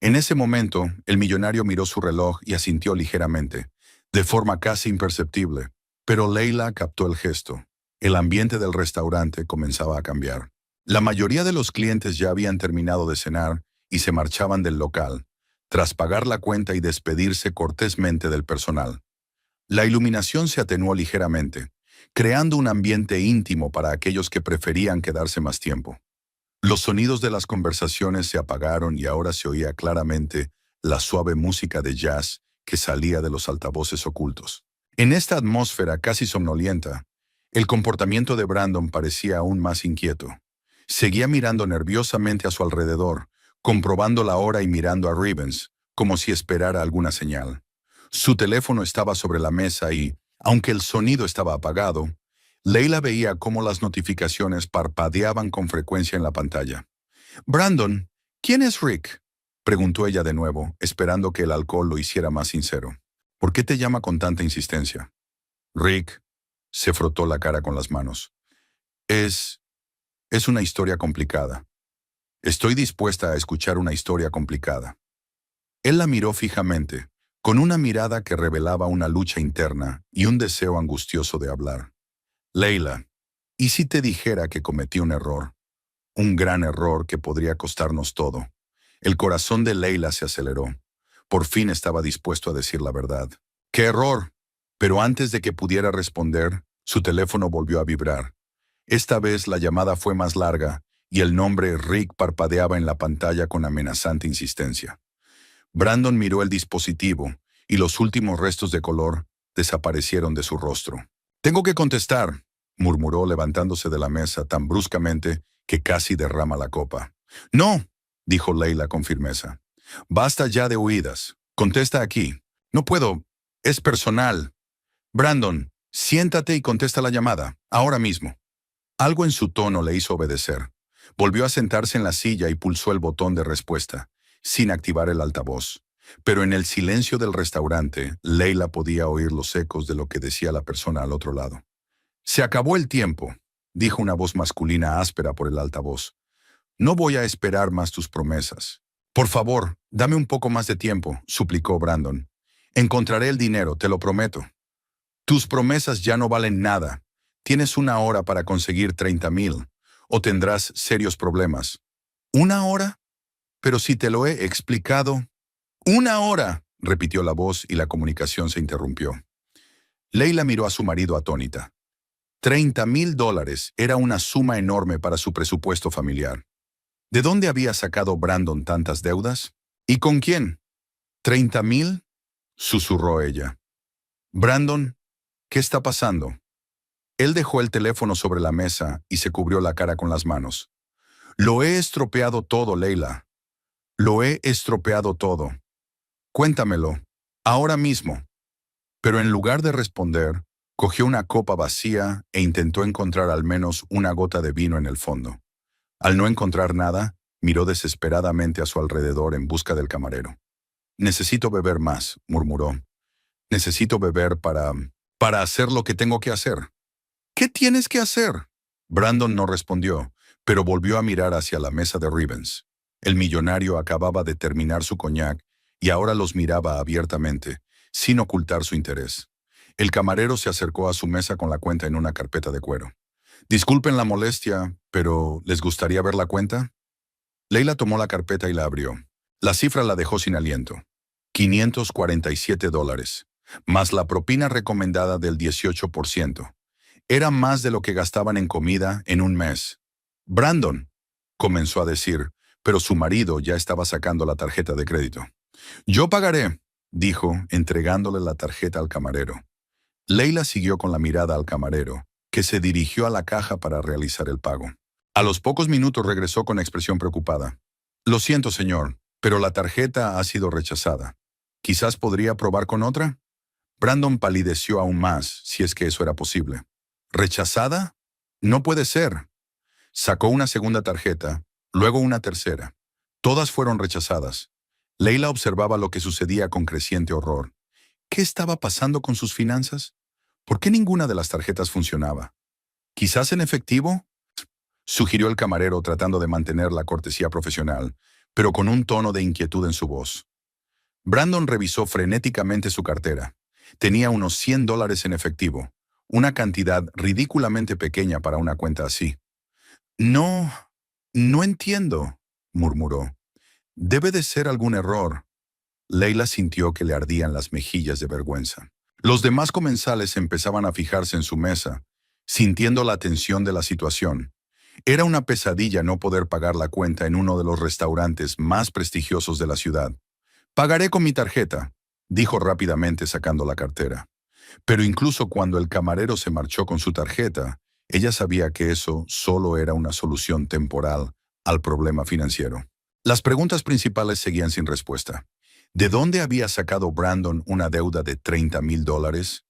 En ese momento, el millonario miró su reloj y asintió ligeramente, de forma casi imperceptible, pero Leila captó el gesto. El ambiente del restaurante comenzaba a cambiar. La mayoría de los clientes ya habían terminado de cenar y se marchaban del local, tras pagar la cuenta y despedirse cortésmente del personal. La iluminación se atenuó ligeramente, creando un ambiente íntimo para aquellos que preferían quedarse más tiempo. Los sonidos de las conversaciones se apagaron y ahora se oía claramente la suave música de jazz que salía de los altavoces ocultos. En esta atmósfera casi somnolienta, el comportamiento de Brandon parecía aún más inquieto. Seguía mirando nerviosamente a su alrededor, comprobando la hora y mirando a Rivens, como si esperara alguna señal. Su teléfono estaba sobre la mesa y, aunque el sonido estaba apagado, Leila veía cómo las notificaciones parpadeaban con frecuencia en la pantalla. «Brandon, ¿quién es Rick?», preguntó ella de nuevo, esperando que el alcohol lo hiciera más sincero. «¿Por qué te llama con tanta insistencia?». Rick se frotó la cara con las manos. Es una historia complicada. Estoy dispuesta a escuchar una historia complicada. Él la miró fijamente, con una mirada que revelaba una lucha interna y un deseo angustioso de hablar. Leila, ¿y si te dijera que cometí un error? Un gran error que podría costarnos todo. El corazón de Leila se aceleró. Por fin estaba dispuesto a decir la verdad. ¡Qué error! Pero antes de que pudiera responder, su teléfono volvió a vibrar. Esta vez la llamada fue más larga y el nombre Rick parpadeaba en la pantalla con amenazante insistencia. Brandon miró el dispositivo y los últimos restos de color desaparecieron de su rostro. «Tengo que contestar», murmuró levantándose de la mesa tan bruscamente que casi derrama la copa. «No», dijo Leila con firmeza. «Basta ya de huidas. Contesta aquí». «No puedo. Es personal». «Brandon, siéntate y contesta la llamada, ahora mismo». Algo en su tono le hizo obedecer. Volvió a sentarse en la silla y pulsó el botón de respuesta, sin activar el altavoz. Pero en el silencio del restaurante, Leila podía oír los ecos de lo que decía la persona al otro lado. «Se acabó el tiempo», dijo una voz masculina áspera por el altavoz. «No voy a esperar más tus promesas». «Por favor, dame un poco más de tiempo», suplicó Brandon. «Encontraré el dinero, te lo prometo». «Tus promesas ya no valen nada. Tienes 1 hora para conseguir 30,000, o tendrás serios problemas». «¿1 hora? Pero si te lo he explicado». «1 hora», repitió la voz y la comunicación se interrumpió. Leila miró a su marido atónita. $30,000 era una suma enorme para su presupuesto familiar. ¿De dónde había sacado Brandon tantas deudas? ¿Y con quién? ¿30,000? Susurró ella. «Brandon, ¿qué está pasando?» Él dejó el teléfono sobre la mesa y se cubrió la cara con las manos. «Lo he estropeado todo, Leila. Lo he estropeado todo. Cuéntamelo, ahora mismo». Pero en lugar de responder, cogió una copa vacía e intentó encontrar al menos una gota de vino en el fondo. Al no encontrar nada, miró desesperadamente a su alrededor en busca del camarero. «Necesito beber más», murmuró. «Necesito beber para hacer lo que tengo que hacer». «¿Qué tienes que hacer?» Brandon no respondió, pero volvió a mirar hacia la mesa de Rivens. El millonario acababa de terminar su coñac y ahora los miraba abiertamente, sin ocultar su interés. El camarero se acercó a su mesa con la cuenta en una carpeta de cuero. «Disculpen la molestia, pero ¿les gustaría ver la cuenta?» Leila tomó la carpeta y la abrió. La cifra la dejó sin aliento. $547, más la propina recomendada del 18%. Era más de lo que gastaban en comida en un mes. «Brandon», comenzó a decir, pero su marido ya estaba sacando la tarjeta de crédito. «Yo pagaré», dijo, entregándole la tarjeta al camarero. Leila siguió con la mirada al camarero, que se dirigió a la caja para realizar el pago. A los pocos minutos regresó con expresión preocupada. «Lo siento, señor, pero la tarjeta ha sido rechazada. ¿Quizás podría probar con otra?» Brandon palideció aún más, si es que eso era posible. «¿Rechazada? No puede ser». Sacó una segunda tarjeta, luego una tercera. Todas fueron rechazadas. Leila observaba lo que sucedía con creciente horror. ¿Qué estaba pasando con sus finanzas? ¿Por qué ninguna de las tarjetas funcionaba? ¿Quizás en efectivo?, sugirió el camarero tratando de mantener la cortesía profesional, pero con un tono de inquietud en su voz. Brandon revisó frenéticamente su cartera. Tenía unos $100 en efectivo, una cantidad ridículamente pequeña para una cuenta así. «No entiendo», murmuró. «Debe de ser algún error». Leila sintió que le ardían las mejillas de vergüenza. Los demás comensales empezaban a fijarse en su mesa, sintiendo la tensión de la situación. Era una pesadilla no poder pagar la cuenta en uno de los restaurantes más prestigiosos de la ciudad. «Pagaré con mi tarjeta», dijo rápidamente sacando la cartera. Pero incluso cuando el camarero se marchó con su tarjeta, ella sabía que eso solo era una solución temporal al problema financiero. Las preguntas principales seguían sin respuesta. ¿De dónde había sacado Brandon una deuda de $30,000?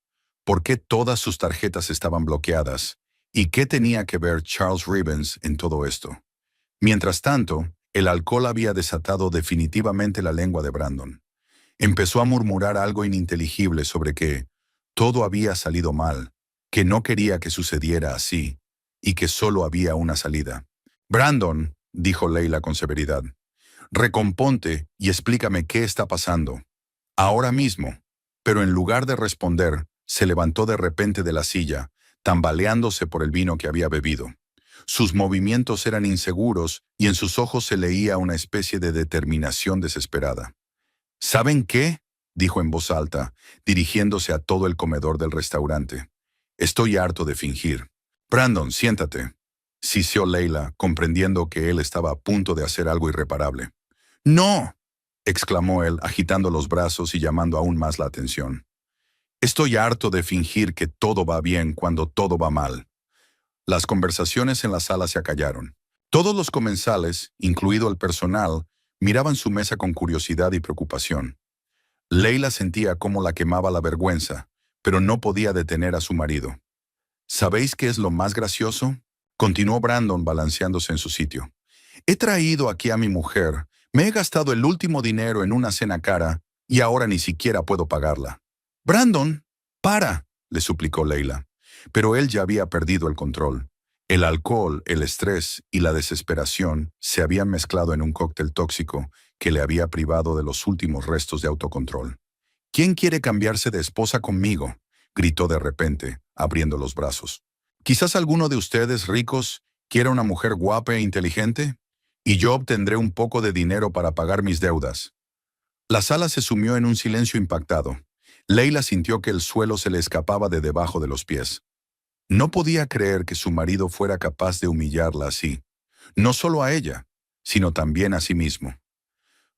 ¿Por qué todas sus tarjetas estaban bloqueadas? ¿Y qué tenía que ver Charles Rivens en todo esto? Mientras tanto, el alcohol había desatado definitivamente la lengua de Brandon. Empezó a murmurar algo ininteligible sobre que todo había salido mal, que no quería que sucediera así, y que solo había una salida. «Brandon», dijo Leila con severidad, «recomponte y explícame qué está pasando. Ahora mismo». Pero en lugar de responder, se levantó de repente de la silla, tambaleándose por el vino que había bebido. Sus movimientos eran inseguros y en sus ojos se leía una especie de determinación desesperada. «¿Saben qué?», dijo en voz alta, dirigiéndose a todo el comedor del restaurante. «Estoy harto de fingir. Brandon, siéntate», siseó Leila, comprendiendo que él estaba a punto de hacer algo irreparable. «¡No!», exclamó él, agitando los brazos y llamando aún más la atención. «Estoy harto de fingir que todo va bien cuando todo va mal». Las conversaciones en la sala se acallaron. Todos los comensales, incluido el personal, miraban su mesa con curiosidad y preocupación. Leila sentía cómo la quemaba la vergüenza, pero no podía detener a su marido. «¿Sabéis qué es lo más gracioso?», continuó Brandon balanceándose en su sitio. «He traído aquí a mi mujer, me he gastado el último dinero en una cena cara y ahora ni siquiera puedo pagarla». «Brandon, para», le suplicó Leila. Pero él ya había perdido el control. El alcohol, el estrés y la desesperación se habían mezclado en un cóctel tóxico que le había privado de los últimos restos de autocontrol. «¿Quién quiere cambiarse de esposa conmigo?», gritó de repente, abriendo los brazos. «Quizás alguno de ustedes ricos quiera una mujer guapa e inteligente, y yo obtendré un poco de dinero para pagar mis deudas». La sala se sumió en un silencio impactado. Leila sintió que el suelo se le escapaba de debajo de los pies. No podía creer que su marido fuera capaz de humillarla así, no solo a ella, sino también a sí mismo.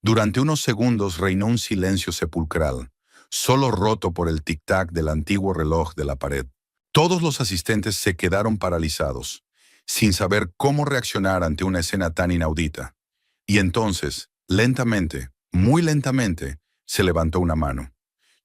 Durante unos segundos reinó un silencio sepulcral, solo roto por el tic-tac del antiguo reloj de la pared. Todos los asistentes se quedaron paralizados, sin saber cómo reaccionar ante una escena tan inaudita. Y entonces, lentamente, muy lentamente, se levantó una mano.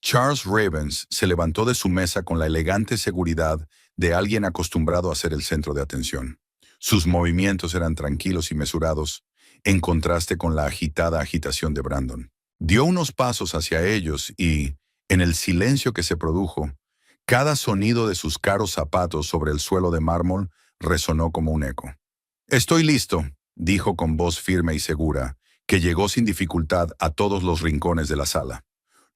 Charles Ravens se levantó de su mesa con la elegante seguridad de alguien acostumbrado a ser el centro de atención. Sus movimientos eran tranquilos y mesurados, en contraste con la agitada agitación de Brandon. Dio unos pasos hacia ellos y, en el silencio que se produjo, cada sonido de sus caros zapatos sobre el suelo de mármol resonó como un eco. «Estoy listo», dijo con voz firme y segura, que llegó sin dificultad a todos los rincones de la sala.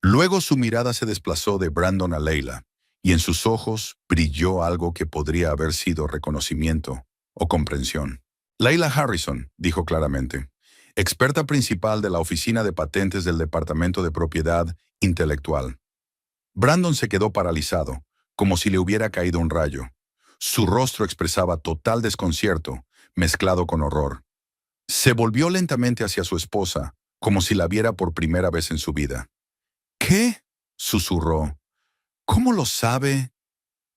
Luego su mirada se desplazó de Brandon a Leila, y en sus ojos brilló algo que podría haber sido reconocimiento o comprensión. «Leila Harrison», dijo claramente, «experta principal de la Oficina de Patentes del Departamento de Propiedad Intelectual». Brandon se quedó paralizado, como si le hubiera caído un rayo. Su rostro expresaba total desconcierto, mezclado con horror. Se volvió lentamente hacia su esposa, como si la viera por primera vez en su vida. «¿Qué?», susurró. «¿Cómo lo sabe?».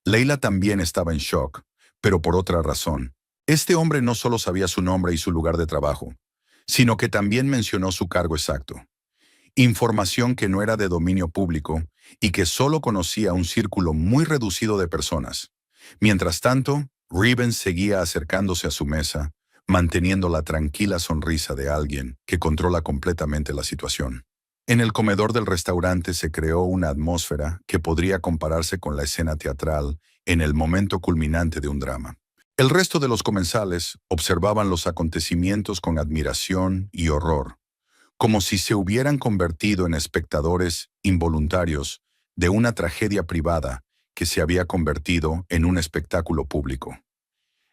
Leila también estaba en shock, pero por otra razón. Este hombre no solo sabía su nombre y su lugar de trabajo, sino que también mencionó su cargo exacto. Información que no era de dominio público y que solo conocía un círculo muy reducido de personas. Mientras tanto, Ravens seguía acercándose a su mesa, manteniendo la tranquila sonrisa de alguien que controla completamente la situación. En el comedor del restaurante se creó una atmósfera que podría compararse con la escena teatral en el momento culminante de un drama. El resto de los comensales observaban los acontecimientos con admiración y horror, como si se hubieran convertido en espectadores involuntarios de una tragedia privada que se había convertido en un espectáculo público.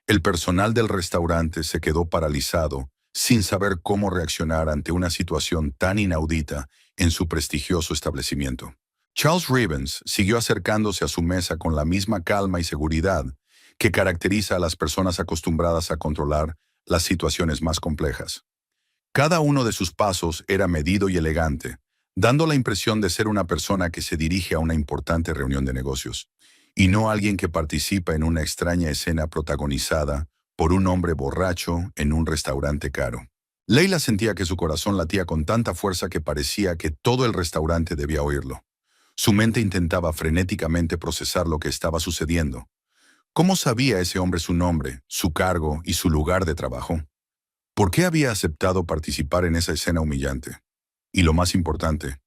El personal del restaurante se quedó paralizado, sin saber cómo reaccionar ante una situación tan inaudita en su prestigioso establecimiento. Charles Ravens siguió acercándose a su mesa con la misma calma y seguridad que caracteriza a las personas acostumbradas a controlar las situaciones más complejas. Cada uno de sus pasos era medido y elegante, dando la impresión de ser una persona que se dirige a una importante reunión de negocios, y no alguien que participa en una extraña escena protagonizada por un hombre borracho en un restaurante caro. Leila sentía que su corazón latía con tanta fuerza que parecía que todo el restaurante debía oírlo. Su mente intentaba frenéticamente procesar lo que estaba sucediendo. ¿Cómo sabía ese hombre su nombre, su cargo y su lugar de trabajo? ¿Por qué había aceptado participar en esa escena humillante? Y lo más importante,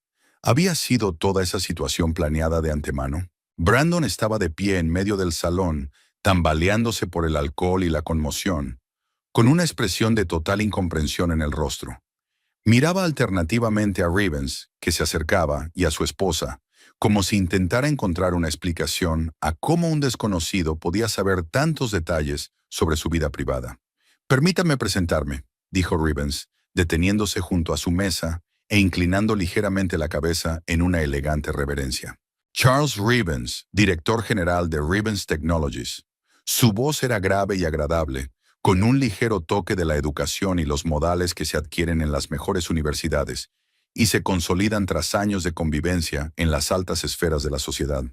¿había sido toda esa situación planeada de antemano? Brandon estaba de pie en medio del salón, tambaleándose por el alcohol y la conmoción, con una expresión de total incomprensión en el rostro. Miraba alternativamente a Rivens, que se acercaba, y a su esposa, como si intentara encontrar una explicación a cómo un desconocido podía saber tantos detalles sobre su vida privada. «Permítame presentarme», dijo Rivens, deteniéndose junto a su mesa e inclinando ligeramente la cabeza en una elegante reverencia. Charles Rivens, director general de Rivens Technologies. Su voz era grave y agradable, con un ligero toque de la educación y los modales que se adquieren en las mejores universidades y se consolidan tras años de convivencia en las altas esferas de la sociedad.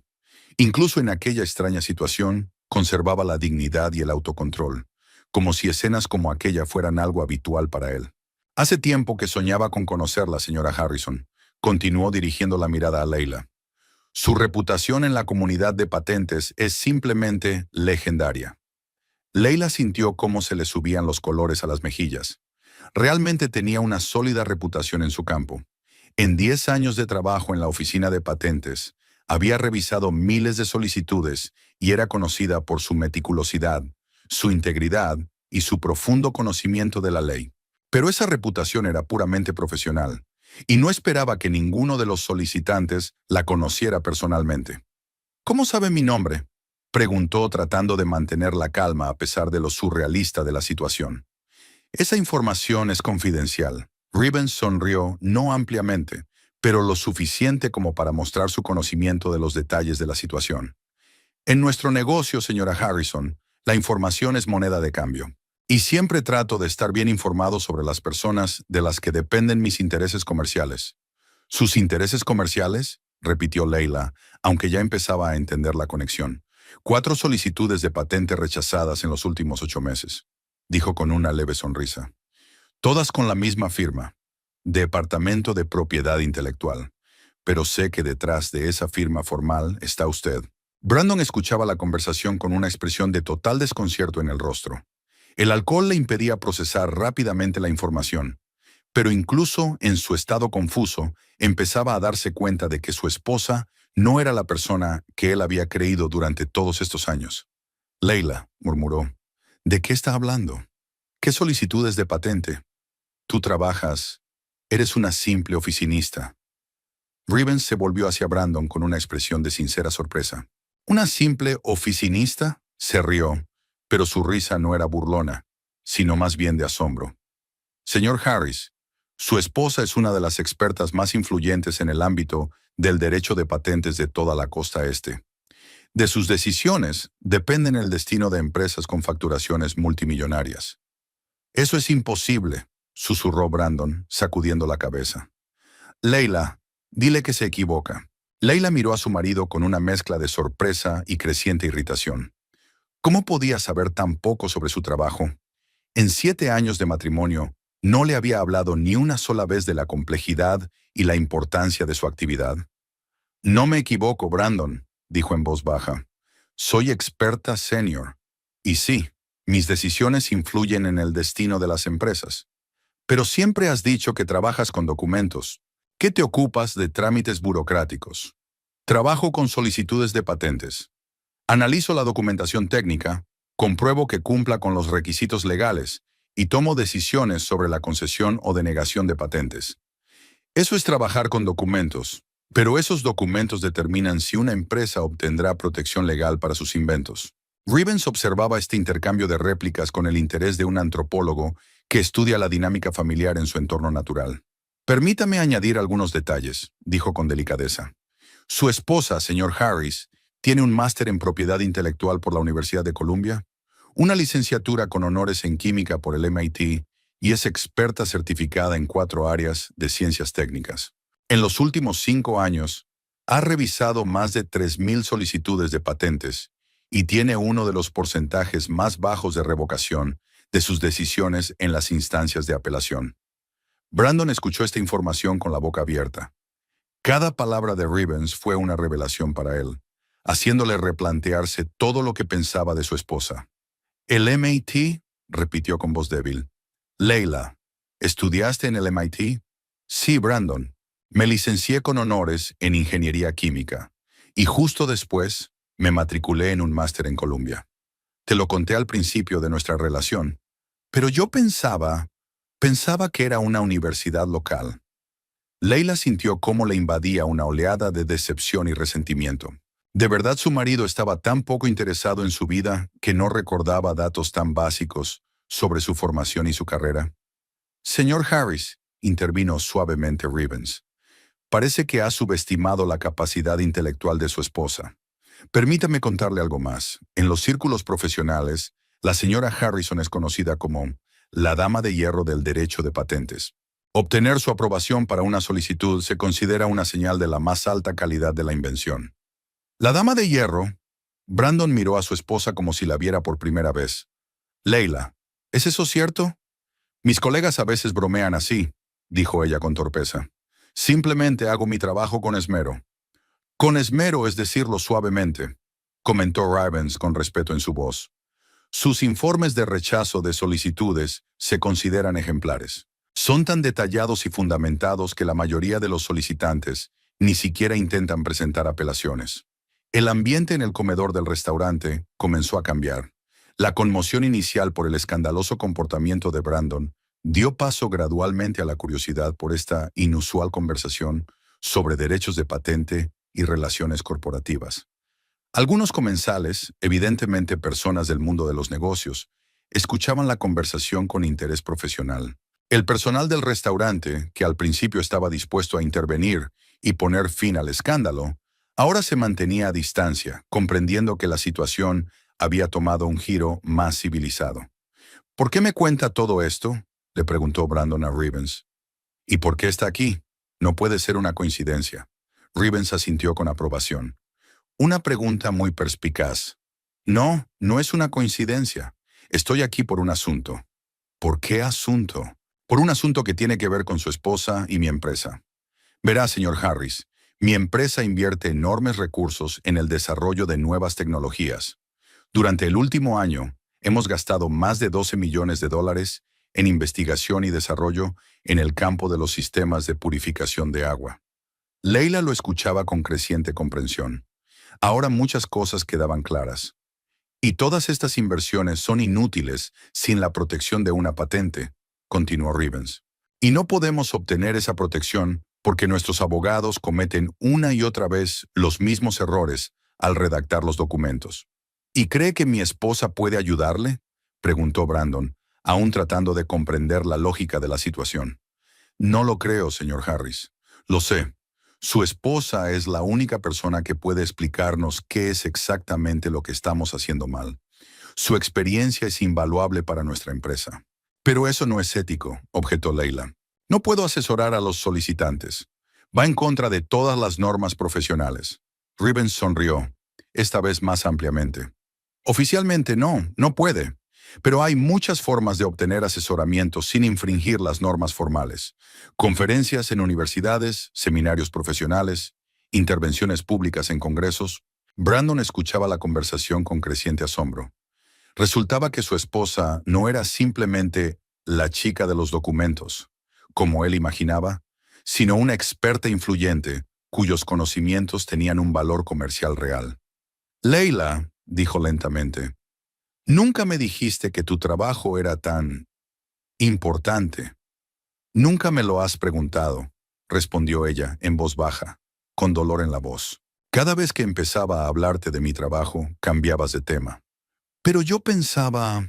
Incluso en aquella extraña situación, conservaba la dignidad y el autocontrol, como si escenas como aquella fueran algo habitual para él. Hace tiempo que soñaba con conocerla, señora Harrison, continuó dirigiendo la mirada a Leila. Su reputación en la comunidad de patentes es simplemente legendaria. Leila sintió cómo se le subían los colores a las mejillas. Realmente tenía una sólida reputación en su campo. En 10 años de trabajo en la oficina de patentes, había revisado miles de solicitudes y era conocida por su meticulosidad, su integridad y su profundo conocimiento de la ley. Pero esa reputación era puramente profesional, y no esperaba que ninguno de los solicitantes la conociera personalmente. «¿Cómo sabe mi nombre?», preguntó tratando de mantener la calma a pesar de lo surrealista de la situación. «Esa información es confidencial». Rivens sonrió, no ampliamente, pero lo suficiente como para mostrar su conocimiento de los detalles de la situación. «En nuestro negocio, señora Harrison, la información es moneda de cambio. Y siempre trato de estar bien informado sobre las personas de las que dependen mis intereses comerciales». «¿Sus intereses comerciales?», repitió Leila, aunque ya empezaba a entender la conexión. «4 solicitudes de patente rechazadas en los últimos 8 meses», dijo con una leve sonrisa. «Todas con la misma firma, Departamento de Propiedad Intelectual. Pero sé que detrás de esa firma formal está usted». Brandon escuchaba la conversación con una expresión de total desconcierto en el rostro. El alcohol le impedía procesar rápidamente la información, pero incluso en su estado confuso, empezaba a darse cuenta de que su esposa no era la persona que él había creído durante todos estos años. «Leila», murmuró, «¿de qué está hablando? ¿Qué solicitudes de patente? Tú trabajas. Eres una simple oficinista». Rivens se volvió hacia Brandon con una expresión de sincera sorpresa. «¿Una simple oficinista?», se rió, pero su risa no era burlona, sino más bien de asombro. «Señor Harris, su esposa es una de las expertas más influyentes en el ámbito del derecho de patentes de toda la costa este. De sus decisiones dependen el destino de empresas con facturaciones multimillonarias». «Eso es imposible», susurró Brandon, sacudiendo la cabeza. «Leila, dile que se equivoca». Leila miró a su marido con una mezcla de sorpresa y creciente irritación. ¿Cómo podía saber tan poco sobre su trabajo? En 7 años de matrimonio, no le había hablado ni una sola vez de la complejidad y la importancia de su actividad. «No me equivoco, Brandon», dijo en voz baja. «Soy experta senior. Y sí, mis decisiones influyen en el destino de las empresas. Pero siempre has dicho que trabajas con documentos. ¿Qué te ocupas de trámites burocráticos?» «Trabajo con solicitudes de patentes. Analizo la documentación técnica, compruebo que cumpla con los requisitos legales y tomo decisiones sobre la concesión o denegación de patentes. Eso es trabajar con documentos, pero esos documentos determinan si una empresa obtendrá protección legal para sus inventos». Rivens observaba este intercambio de réplicas con el interés de un antropólogo que estudia la dinámica familiar en su entorno natural. «Permítame añadir algunos detalles», dijo con delicadeza. «Su esposa, señor Harris, tiene un máster en propiedad intelectual por la Universidad de Columbia, una licenciatura con honores en química por el MIT y es experta certificada en 4 áreas de ciencias técnicas. En los últimos 5 años, ha revisado más de 3,000 solicitudes de patentes y tiene uno de los porcentajes más bajos de revocación de sus decisiones en las instancias de apelación». Brandon escuchó esta información con la boca abierta. Cada palabra de Rivens fue una revelación para él, haciéndole replantearse todo lo que pensaba de su esposa. «¿El MIT?», repitió con voz débil. «Leila, ¿estudiaste en el MIT?» «Sí, Brandon. Me licencié con honores en ingeniería química Y justo después, me matriculé en un máster en Columbia. Te lo conté al principio de nuestra relación, pero yo pensaba que era una universidad local. Leila sintió cómo le invadía una oleada de decepción y resentimiento. De verdad su marido estaba tan poco interesado en su vida que no recordaba datos tan básicos sobre su formación y su carrera. Señor Harris, intervino suavemente Rivens, parece que ha subestimado la capacidad intelectual de su esposa. Permítame contarle algo más. En los círculos profesionales, la señora Harrison es conocida como la dama de hierro del derecho de patentes. Obtener su aprobación para una solicitud se considera una señal de la más alta calidad de la invención. La dama de hierro, Brandon miró a su esposa como si la viera por primera vez. Leila, ¿es eso cierto? Mis colegas a veces bromean así, dijo ella con torpeza. Simplemente hago mi trabajo con esmero. Con esmero es decirlo suavemente, comentó Rivens con respeto en su voz. Sus informes de rechazo de solicitudes se consideran ejemplares. Son tan detallados y fundamentados que la mayoría de los solicitantes ni siquiera intentan presentar apelaciones. El ambiente en el comedor del restaurante comenzó a cambiar. La conmoción inicial por el escandaloso comportamiento de Brandon dio paso gradualmente a la curiosidad por esta inusual conversación sobre derechos de patente y relaciones corporativas. Algunos comensales, evidentemente personas del mundo de los negocios, escuchaban la conversación con interés profesional. El personal del restaurante, que al principio estaba dispuesto a intervenir y poner fin al escándalo, ahora se mantenía a distancia, comprendiendo que la situación había tomado un giro más civilizado. ¿Por qué me cuenta todo esto?, le preguntó Brandon a Rivens. ¿Y por qué está aquí? No puede ser una coincidencia. Rivens asintió con aprobación. Una pregunta muy perspicaz. No, no es una coincidencia. Estoy aquí por un asunto. ¿Por qué asunto? Por un asunto que tiene que ver con su esposa y mi empresa. Verá, señor Harris, mi empresa invierte enormes recursos en el desarrollo de nuevas tecnologías. Durante el último año, hemos gastado más de $12 millones en investigación y desarrollo en el campo de los sistemas de purificación de agua. Leila lo escuchaba con creciente comprensión. Ahora muchas cosas quedaban claras. Y todas estas inversiones son inútiles sin la protección de una patente, continuó Rivens. Y no podemos obtener esa protección porque nuestros abogados cometen una y otra vez los mismos errores al redactar los documentos. ¿Y cree que mi esposa puede ayudarle?, preguntó Brandon, aún tratando de comprender la lógica de la situación. No lo creo, señor Harris. Lo sé. Su esposa es la única persona que puede explicarnos qué es exactamente lo que estamos haciendo mal. Su experiencia es invaluable para nuestra empresa. Pero eso no es ético, objetó Leila. No puedo asesorar a los solicitantes. Va en contra de todas las normas profesionales. Rivens sonrió, esta vez más ampliamente. Oficialmente no puede. Pero hay muchas formas de obtener asesoramiento sin infringir las normas formales. Conferencias en universidades, seminarios profesionales, intervenciones públicas en congresos. Brandon escuchaba la conversación con creciente asombro. Resultaba que su esposa no era simplemente la chica de los documentos, como él imaginaba, sino una experta influyente cuyos conocimientos tenían un valor comercial real. Leila, dijo lentamente, nunca me dijiste que tu trabajo era tan importante. Nunca me lo has preguntado, respondió ella en voz baja, con dolor en la voz. Cada vez que empezaba a hablarte de mi trabajo, cambiabas de tema. Pero yo pensabas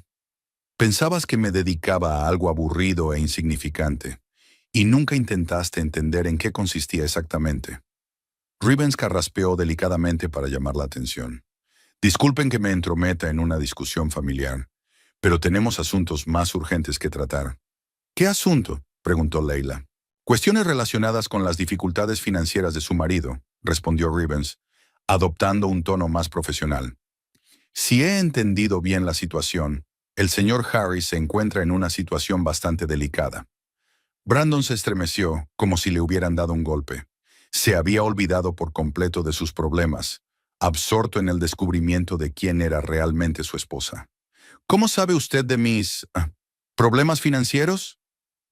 que me dedicaba a algo aburrido e insignificante, y nunca intentaste entender en qué consistía exactamente. Rivens carraspeó delicadamente para llamar la atención. Disculpen que me entrometa en una discusión familiar, pero tenemos asuntos más urgentes que tratar. ¿Qué asunto?, preguntó Leila. Cuestiones relacionadas con las dificultades financieras de su marido, respondió Rivens, adoptando un tono más profesional. Si he entendido bien la situación, el señor Harris se encuentra en una situación bastante delicada. Brandon se estremeció como si le hubieran dado un golpe. Se había olvidado por completo de sus problemas, absorto en el descubrimiento de quién era realmente su esposa. ¿Cómo sabe usted de mis problemas financieros?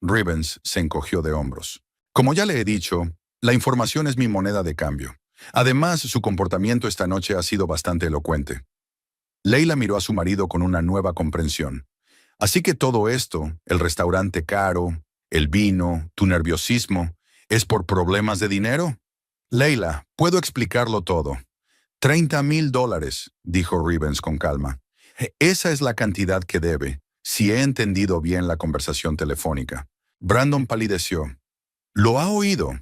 Rivens se encogió de hombros. Como ya le he dicho, la información es mi moneda de cambio. Además, su comportamiento esta noche ha sido bastante elocuente. Leila miró a su marido con una nueva comprensión. Así que todo esto, el restaurante caro, el vino, tu nerviosismo, ¿es por problemas de dinero? Leila, puedo explicarlo todo. $30,000, dijo Rivens con calma. Esa es la cantidad que debe, si he entendido bien la conversación telefónica. Brandon palideció. ¿Lo ha oído?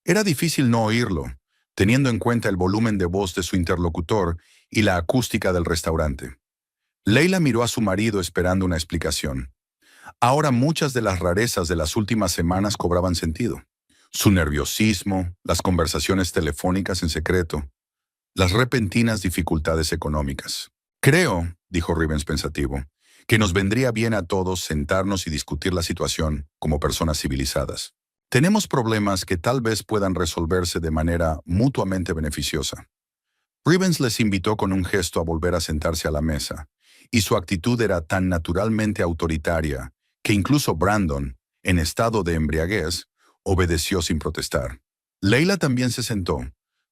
Era difícil no oírlo, teniendo en cuenta el volumen de voz de su interlocutor y la acústica del restaurante. Leila miró a su marido esperando una explicación. Ahora muchas de las rarezas de las últimas semanas cobraban sentido. Su nerviosismo, las conversaciones telefónicas en secreto, las repentinas dificultades económicas. Creo, dijo Rivens pensativo, que nos vendría bien a todos sentarnos y discutir la situación como personas civilizadas. Tenemos problemas que tal vez puedan resolverse de manera mutuamente beneficiosa. Rivens les invitó con un gesto a volver a sentarse a la mesa, y su actitud era tan naturalmente autoritaria que incluso Brandon, en estado de embriaguez, obedeció sin protestar. Leila también se sentó,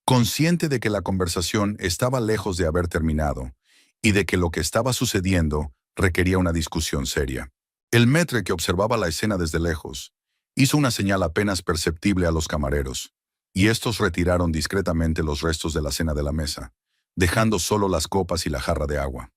consciente de que la conversación estaba lejos de haber terminado y de que lo que estaba sucediendo requería una discusión seria. El maître, que observaba la escena desde lejos, hizo una señal apenas perceptible a los camareros, y estos retiraron discretamente los restos de la cena de la mesa, dejando solo las copas y la jarra de agua.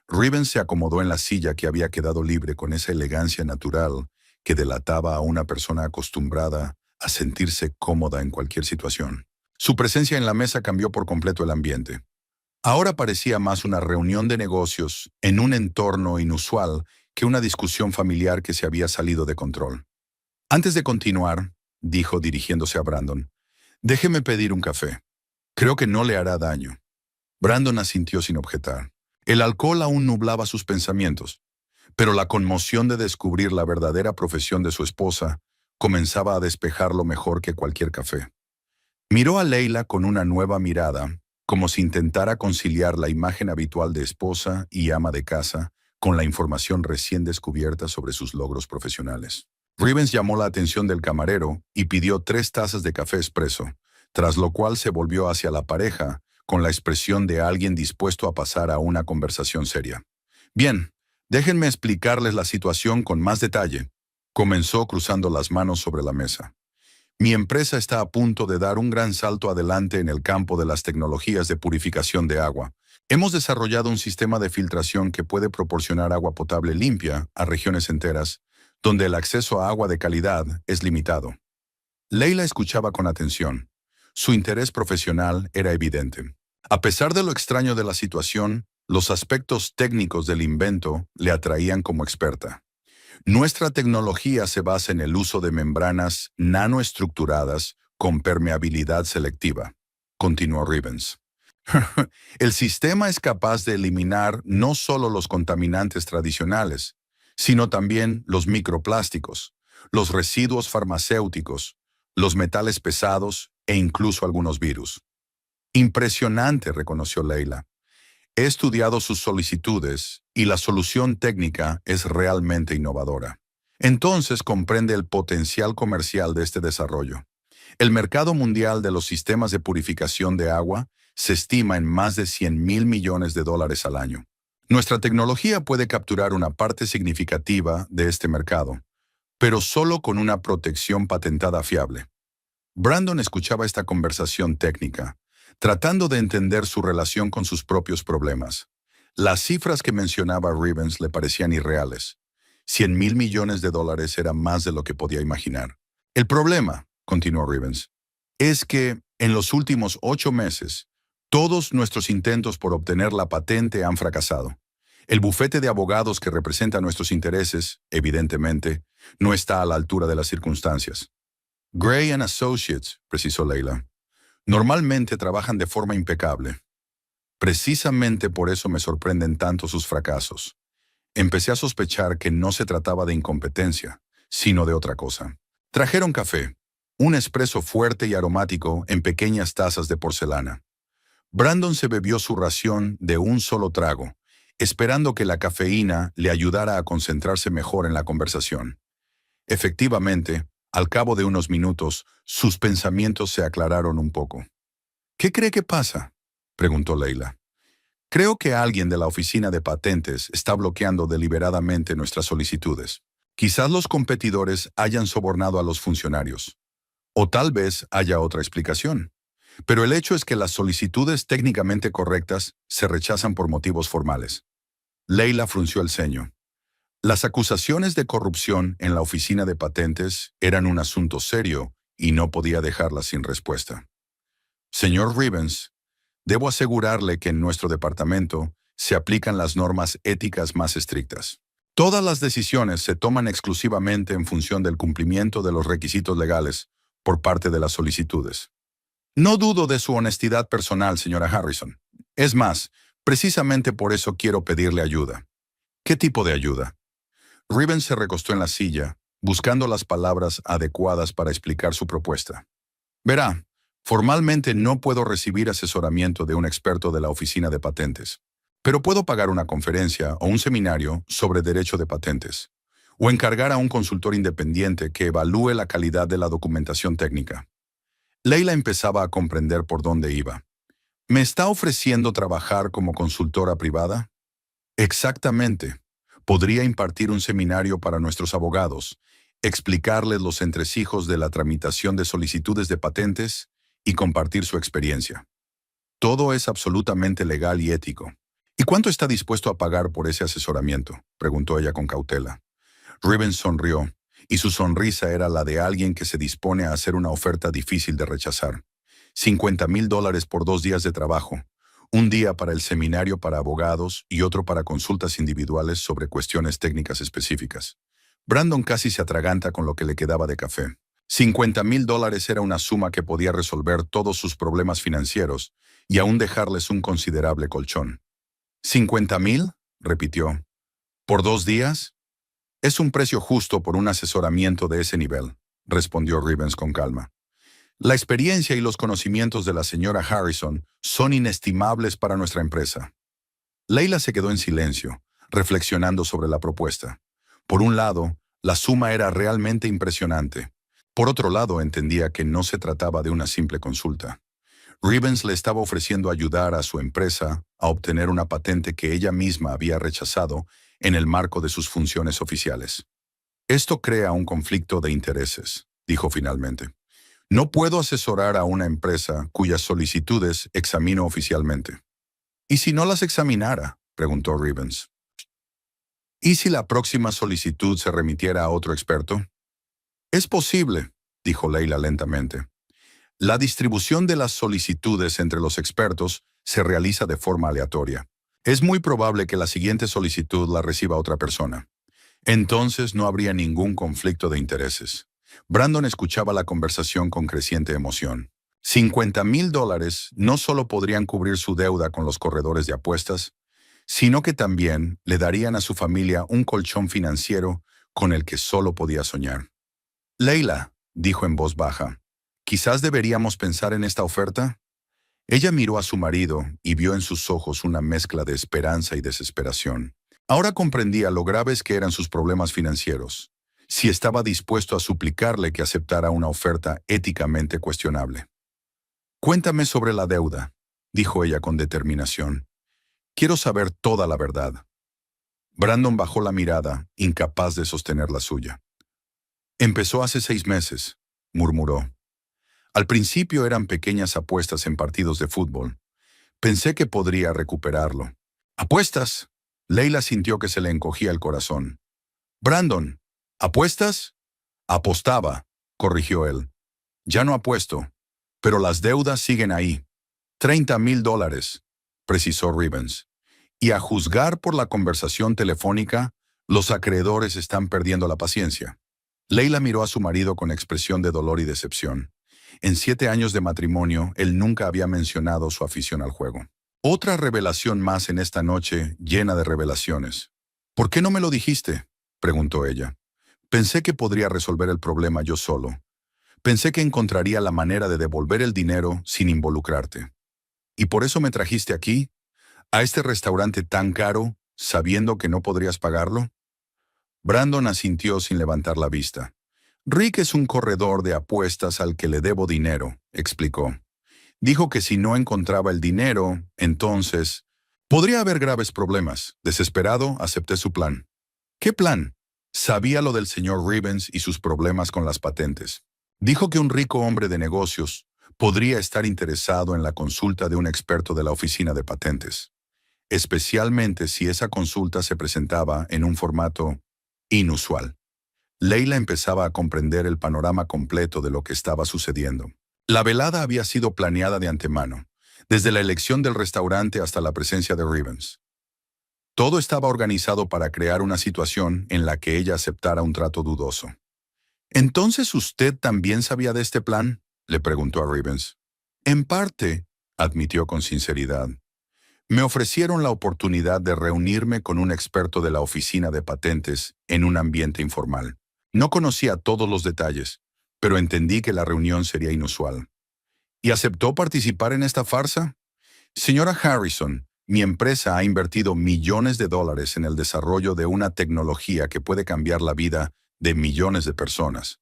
Rivens se acomodó en la silla que había quedado libre con esa elegancia natural que delataba a una persona acostumbrada a sentirse cómoda en cualquier situación. Su presencia en la mesa cambió por completo el ambiente. Ahora parecía más una reunión de negocios en un entorno inusual que una discusión familiar que se había salido de control. Antes de continuar, dijo dirigiéndose a Brandon, déjeme pedir un café. Creo que no le hará daño. Brandon asintió sin objetar. El alcohol aún nublaba sus pensamientos, pero la conmoción de descubrir la verdadera profesión de su esposa comenzaba a despejarlo mejor que cualquier café. Miró a Leila con una nueva mirada, como si intentara conciliar la imagen habitual de esposa y ama de casa con la información recién descubierta sobre sus logros profesionales. Rivens llamó la atención del camarero y pidió 3 tazas de café expreso, tras lo cual se volvió hacia la pareja con la expresión de alguien dispuesto a pasar a una conversación seria. Bien, déjenme explicarles la situación con más detalle, comenzó cruzando las manos sobre la mesa. Mi empresa está a punto de dar un gran salto adelante en el campo de las tecnologías de purificación de agua. Hemos desarrollado un sistema de filtración que puede proporcionar agua potable limpia a regiones enteras, donde el acceso a agua de calidad es limitado. Leila escuchaba con atención. Su interés profesional era evidente. A pesar de lo extraño de la situación, los aspectos técnicos del invento le atraían como experta. Nuestra tecnología se basa en el uso de membranas nanoestructuradas con permeabilidad selectiva, continuó Rivens. El sistema es capaz de eliminar no solo los contaminantes tradicionales, sino también los microplásticos, los residuos farmacéuticos, los metales pesados e incluso algunos virus. Impresionante, reconoció Leila. He estudiado sus solicitudes y la solución técnica es realmente innovadora. Entonces comprende el potencial comercial de este desarrollo. El mercado mundial de los sistemas de purificación de agua se estima en más de $100,000 millones al año. Nuestra tecnología puede capturar una parte significativa de este mercado, pero solo con una protección patentada fiable. Brandon escuchaba esta conversación técnica, tratando de entender su relación con sus propios problemas. Las cifras que mencionaba Rivens le parecían irreales. $100,000 millones era más de lo que podía imaginar. El problema, continuó Rivens, es que en los últimos 8 meses, todos nuestros intentos por obtener la patente han fracasado. El bufete de abogados que representa nuestros intereses, evidentemente, no está a la altura de las circunstancias. Gray and Associates, precisó Leila, normalmente trabajan de forma impecable. Precisamente por eso me sorprenden tanto sus fracasos. Empecé a sospechar que no se trataba de incompetencia, sino de otra cosa. Trajeron café, un espresso fuerte y aromático en pequeñas tazas de porcelana. Brandon se bebió su ración de un solo trago, esperando que la cafeína le ayudara a concentrarse mejor en la conversación. Efectivamente, al cabo de unos minutos, sus pensamientos se aclararon un poco. ¿Qué cree que pasa?, preguntó Leila. Creo que alguien de la oficina de patentes está bloqueando deliberadamente nuestras solicitudes. Quizás los competidores hayan sobornado a los funcionarios. O tal vez haya otra explicación. Pero el hecho es que las solicitudes técnicamente correctas se rechazan por motivos formales. Leila frunció el ceño. Las acusaciones de corrupción en la oficina de patentes eran un asunto serio y no podía dejarlas sin respuesta. Señor Rivens, debo asegurarle que en nuestro departamento se aplican las normas éticas más estrictas. Todas las decisiones se toman exclusivamente en función del cumplimiento de los requisitos legales por parte de las solicitudes. No dudo de su honestidad personal, señora Harrison. Es más, precisamente por eso quiero pedirle ayuda. ¿Qué tipo de ayuda? Rivens se recostó en la silla, buscando las palabras adecuadas para explicar su propuesta. Verá, formalmente no puedo recibir asesoramiento de un experto de la oficina de patentes, pero puedo pagar una conferencia o un seminario sobre derecho de patentes, o encargar a un consultor independiente que evalúe la calidad de la documentación técnica. Leila empezaba a comprender por dónde iba. ¿Me está ofreciendo trabajar como consultora privada? Exactamente. Podría impartir un seminario para nuestros abogados, explicarles los entresijos de la tramitación de solicitudes de patentes y compartir su experiencia. Todo es absolutamente legal y ético. ¿Y cuánto está dispuesto a pagar por ese asesoramiento?, preguntó ella con cautela. Rivens sonrió, y su sonrisa era la de alguien que se dispone a hacer una oferta difícil de rechazar. $50,000 por 2 días de trabajo, un día para el seminario para abogados y otro para consultas individuales sobre cuestiones técnicas específicas. Brandon casi se atraganta con lo que le quedaba de café. $50,000 era una suma que podía resolver todos sus problemas financieros y aún dejarles un considerable colchón. ¿50,000? Repitió. ¿Por 2 días? Es un precio justo por un asesoramiento de ese nivel, respondió Rivens con calma. La experiencia y los conocimientos de la señora Harrison son inestimables para nuestra empresa. Leila se quedó en silencio, reflexionando sobre la propuesta. Por un lado, la suma era realmente impresionante. Por otro lado, entendía que no se trataba de una simple consulta. Rivens le estaba ofreciendo ayudar a su empresa a obtener una patente que ella misma había rechazado en el marco de sus funciones oficiales. Esto crea un conflicto de intereses, dijo finalmente. No puedo asesorar a una empresa cuyas solicitudes examino oficialmente. ¿Y si no las examinara?, preguntó Rivens. ¿Y si la próxima solicitud se remitiera a otro experto? Es posible, dijo Leila lentamente. La distribución de las solicitudes entre los expertos se realiza de forma aleatoria. Es muy probable que la siguiente solicitud la reciba otra persona. Entonces no habría ningún conflicto de intereses. Brandon escuchaba la conversación con creciente emoción. $50,000 no solo podrían cubrir su deuda con los corredores de apuestas, sino que también le darían a su familia un colchón financiero con el que solo podía soñar. Leila, dijo en voz baja, ¿quizás deberíamos pensar en esta oferta? Ella miró a su marido y vio en sus ojos una mezcla de esperanza y desesperación. Ahora comprendía lo graves que eran sus problemas financieros, si estaba dispuesto a suplicarle que aceptara una oferta éticamente cuestionable. Cuéntame sobre la deuda, dijo ella con determinación. Quiero saber toda la verdad. Brandon bajó la mirada, incapaz de sostener la suya. Empezó hace 6 meses, murmuró. Al principio eran pequeñas apuestas en partidos de fútbol. Pensé que podría recuperarlo. ¿Apuestas? Leila sintió que se le encogía el corazón. Brandon, ¿apuestas? Apostaba, corrigió él. Ya no apuesto, pero las deudas siguen ahí. $30,000, precisó Rivens. Y a juzgar por la conversación telefónica, los acreedores están perdiendo la paciencia. Leila miró a su marido con expresión de dolor y decepción. En 7 años de matrimonio, él nunca había mencionado su afición al juego. Otra revelación más en esta noche llena de revelaciones. ¿Por qué no me lo dijiste?, preguntó ella. Pensé que podría resolver el problema yo solo. Pensé que encontraría la manera de devolver el dinero sin involucrarte. ¿Y por eso me trajiste aquí, a este restaurante tan caro, sabiendo que no podrías pagarlo? Brandon asintió sin levantar la vista. Rick es un corredor de apuestas al que le debo dinero, explicó. Dijo que si no encontraba el dinero, entonces podría haber graves problemas. Desesperado, acepté su plan. ¿Qué plan? Sabía lo del señor Rivens y sus problemas con las patentes. Dijo que un rico hombre de negocios podría estar interesado en la consulta de un experto de la oficina de patentes, especialmente si esa consulta se presentaba en un formato inusual. Leila empezaba a comprender el panorama completo de lo que estaba sucediendo. La velada había sido planeada de antemano, desde la elección del restaurante hasta la presencia de Rivens. Todo estaba organizado para crear una situación en la que ella aceptara un trato dudoso. ¿Entonces usted también sabía de este plan?, le preguntó a Rivens. En parte, admitió con sinceridad. Me ofrecieron la oportunidad de reunirme con un experto de la oficina de patentes en un ambiente informal. No conocía todos los detalles, pero entendí que la reunión sería inusual. ¿Y aceptó participar en esta farsa? Señora Harrison, mi empresa ha invertido millones de dólares en el desarrollo de una tecnología que puede cambiar la vida de millones de personas.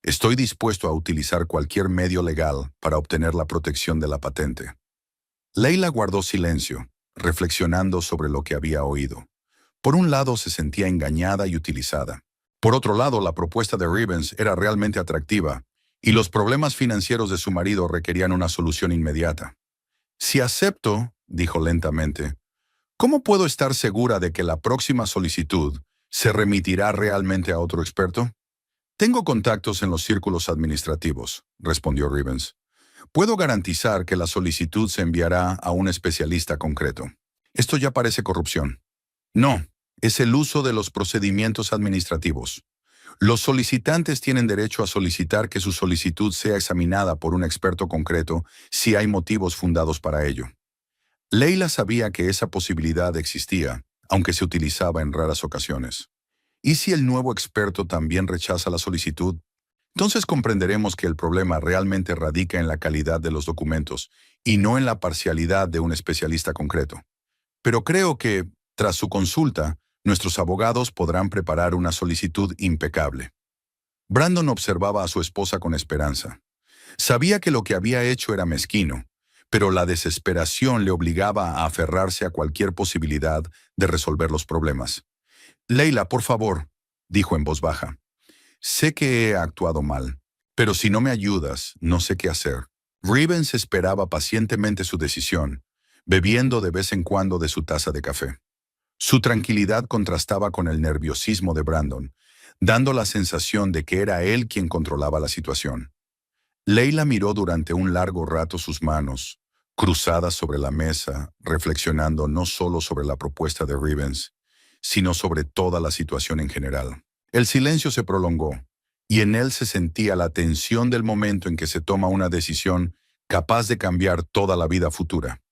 Estoy dispuesto a utilizar cualquier medio legal para obtener la protección de la patente. Leila guardó silencio, reflexionando sobre lo que había oído. Por un lado, se sentía engañada y utilizada. Por otro lado, la propuesta de Rivens era realmente atractiva, y los problemas financieros de su marido requerían una solución inmediata. Si acepto, dijo lentamente, ¿cómo puedo estar segura de que la próxima solicitud se remitirá realmente a otro experto? Tengo contactos en los círculos administrativos, respondió Rivens. Puedo garantizar que la solicitud se enviará a un especialista concreto. Esto ya parece corrupción. No, es el uso de los procedimientos administrativos. Los solicitantes tienen derecho a solicitar que su solicitud sea examinada por un experto concreto si hay motivos fundados para ello. Leila sabía que esa posibilidad existía, aunque se utilizaba en raras ocasiones. ¿Y si el nuevo experto también rechaza la solicitud? Entonces comprenderemos que el problema realmente radica en la calidad de los documentos y no en la parcialidad de un especialista concreto. Pero creo que, tras su consulta, nuestros abogados podrán preparar una solicitud impecable. Brandon observaba a su esposa con esperanza. Sabía que lo que había hecho era mezquino, pero la desesperación le obligaba a aferrarse a cualquier posibilidad de resolver los problemas. Leila, por favor, dijo en voz baja. Sé que he actuado mal, pero si no me ayudas, no sé qué hacer. Rivens esperaba pacientemente su decisión, bebiendo de vez en cuando de su taza de café. Su tranquilidad contrastaba con el nerviosismo de Brandon, dando la sensación de que era él quien controlaba la situación. Leila miró durante un largo rato sus manos, cruzadas sobre la mesa, reflexionando no solo sobre la propuesta de Rivens, sino sobre toda la situación en general. El silencio se prolongó, y en él se sentía la tensión del momento en que se toma una decisión capaz de cambiar toda la vida futura.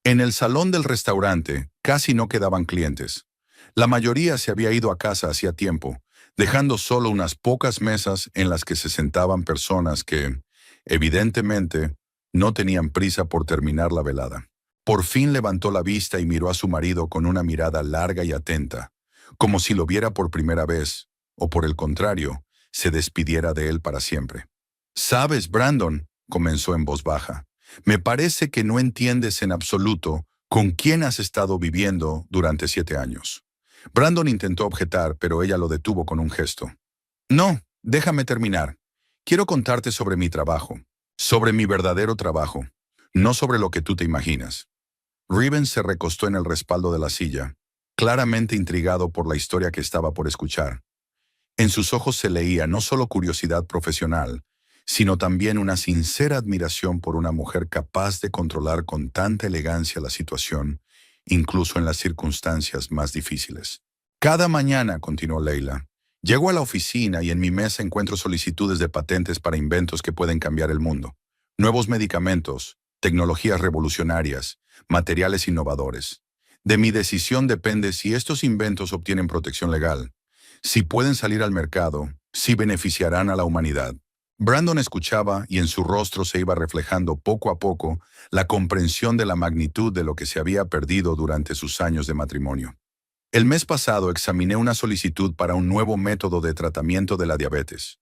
En el salón del restaurante casi no quedaban clientes. La mayoría se había ido a casa hacía tiempo, dejando solo unas pocas mesas en las que se sentaban personas que, evidentemente, no tenían prisa por terminar la velada. Por fin levantó la vista y miró a su marido con una mirada larga y atenta, como si lo viera por primera vez, o por el contrario, se despidiera de él para siempre. «Sabes, Brandon», comenzó en voz baja, «me parece que no entiendes en absoluto con quién has estado viviendo durante 7 años». Brandon intentó objetar, pero ella lo detuvo con un gesto. «No, déjame terminar. Quiero contarte sobre mi trabajo, sobre mi verdadero trabajo, no sobre lo que tú te imaginas». Rivens se recostó en el respaldo de la silla, claramente intrigado por la historia que estaba por escuchar. En sus ojos se leía no solo curiosidad profesional, sino también una sincera admiración por una mujer capaz de controlar con tanta elegancia la situación, incluso en las circunstancias más difíciles. «Cada mañana», continuó Leila, «llego a la oficina y en mi mesa encuentro solicitudes de patentes para inventos que pueden cambiar el mundo. Nuevos medicamentos, tecnologías revolucionarias, materiales innovadores. De mi decisión depende si estos inventos obtienen protección legal, si pueden salir al mercado, si beneficiarán a la humanidad». Brandon escuchaba y en su rostro se iba reflejando poco a poco la comprensión de la magnitud de lo que se había perdido durante sus años de matrimonio. «El mes pasado examiné una solicitud para un nuevo método de tratamiento de la diabetes.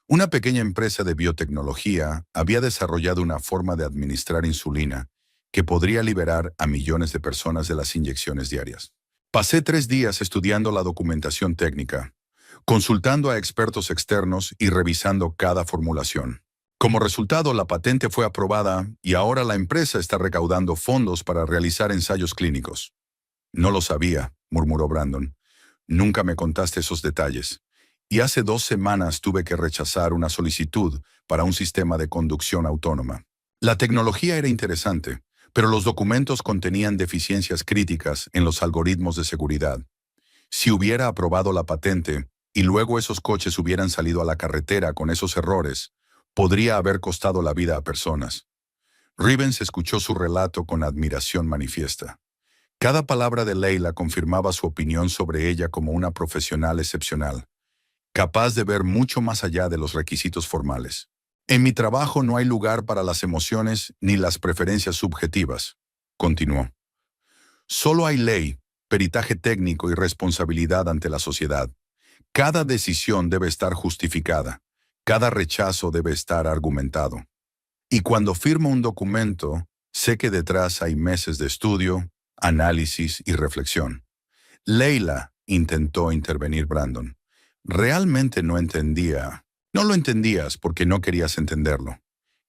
Una pequeña empresa de biotecnología había desarrollado una forma de administrar insulina que podría liberar a millones de personas de las inyecciones diarias. Pasé 3 días estudiando la documentación técnica, consultando a expertos externos y revisando cada formulación. Como resultado, la patente fue aprobada y ahora la empresa está recaudando fondos para realizar ensayos clínicos. No lo sabía, murmuró Brandon. Nunca me contaste esos detalles. Y hace 2 semanas tuve que rechazar una solicitud para un sistema de conducción autónoma. La tecnología era interesante, pero los documentos contenían deficiencias críticas en los algoritmos de seguridad. Si hubiera aprobado la patente y luego esos coches hubieran salido a la carretera con esos errores, podría haber costado la vida a personas. Rivens escuchó su relato con admiración manifiesta. Cada palabra de Leila confirmaba su opinión sobre ella como una profesional excepcional, capaz de ver mucho más allá de los requisitos formales. En mi trabajo no hay lugar para las emociones ni las preferencias subjetivas, continuó. Solo hay ley, peritaje técnico y responsabilidad ante la sociedad. Cada decisión debe estar justificada. Cada rechazo debe estar argumentado. Y cuando firmo un documento, sé que detrás hay meses de estudio, análisis y reflexión. Leila, intentó intervenir Brandon. Realmente no entendía. No lo entendías porque no querías entenderlo.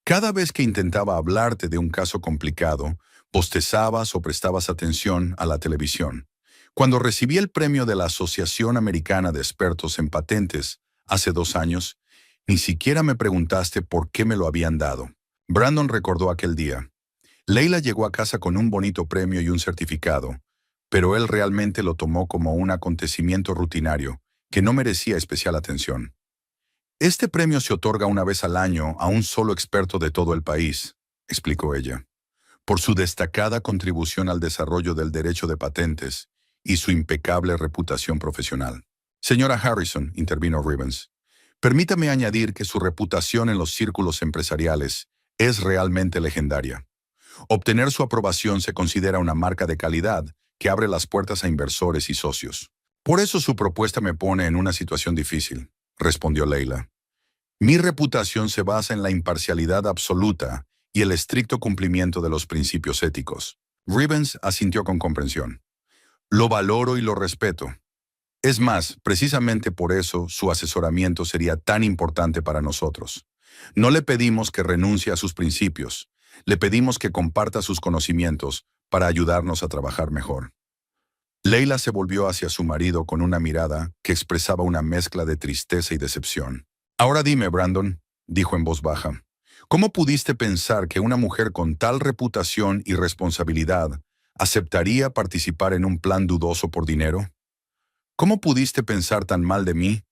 Cada vez que intentaba hablarte de un caso complicado, bostezabas o prestabas atención a la televisión. Cuando recibí el premio de la Asociación Americana de Expertos en Patentes hace 2 años, ni siquiera me preguntaste por qué me lo habían dado. Brandon recordó aquel día. Leila llegó a casa con un bonito premio y un certificado, pero él realmente lo tomó como un acontecimiento rutinario que no merecía especial atención. Este premio se otorga una vez al año a un solo experto de todo el país, explicó ella, por su destacada contribución al desarrollo del derecho de patentes y su impecable reputación profesional. Señora Harrison, intervino Rivens, permítame añadir que su reputación en los círculos empresariales es realmente legendaria. Obtener su aprobación se considera una marca de calidad que abre las puertas a inversores y socios. Por eso su propuesta me pone en una situación difícil, respondió Leila. Mi reputación se basa en la imparcialidad absoluta y el estricto cumplimiento de los principios éticos. Rivens asintió con comprensión. Lo valoro y lo respeto. Es más, precisamente por eso su asesoramiento sería tan importante para nosotros. No le pedimos que renuncie a sus principios. Le pedimos que comparta sus conocimientos para ayudarnos a trabajar mejor. Leila se volvió hacia su marido con una mirada que expresaba una mezcla de tristeza y decepción. Ahora dime, Brandon, dijo en voz baja, ¿cómo pudiste pensar que una mujer con tal reputación y responsabilidad aceptaría participar en un plan dudoso por dinero? ¿Cómo pudiste pensar tan mal de mí?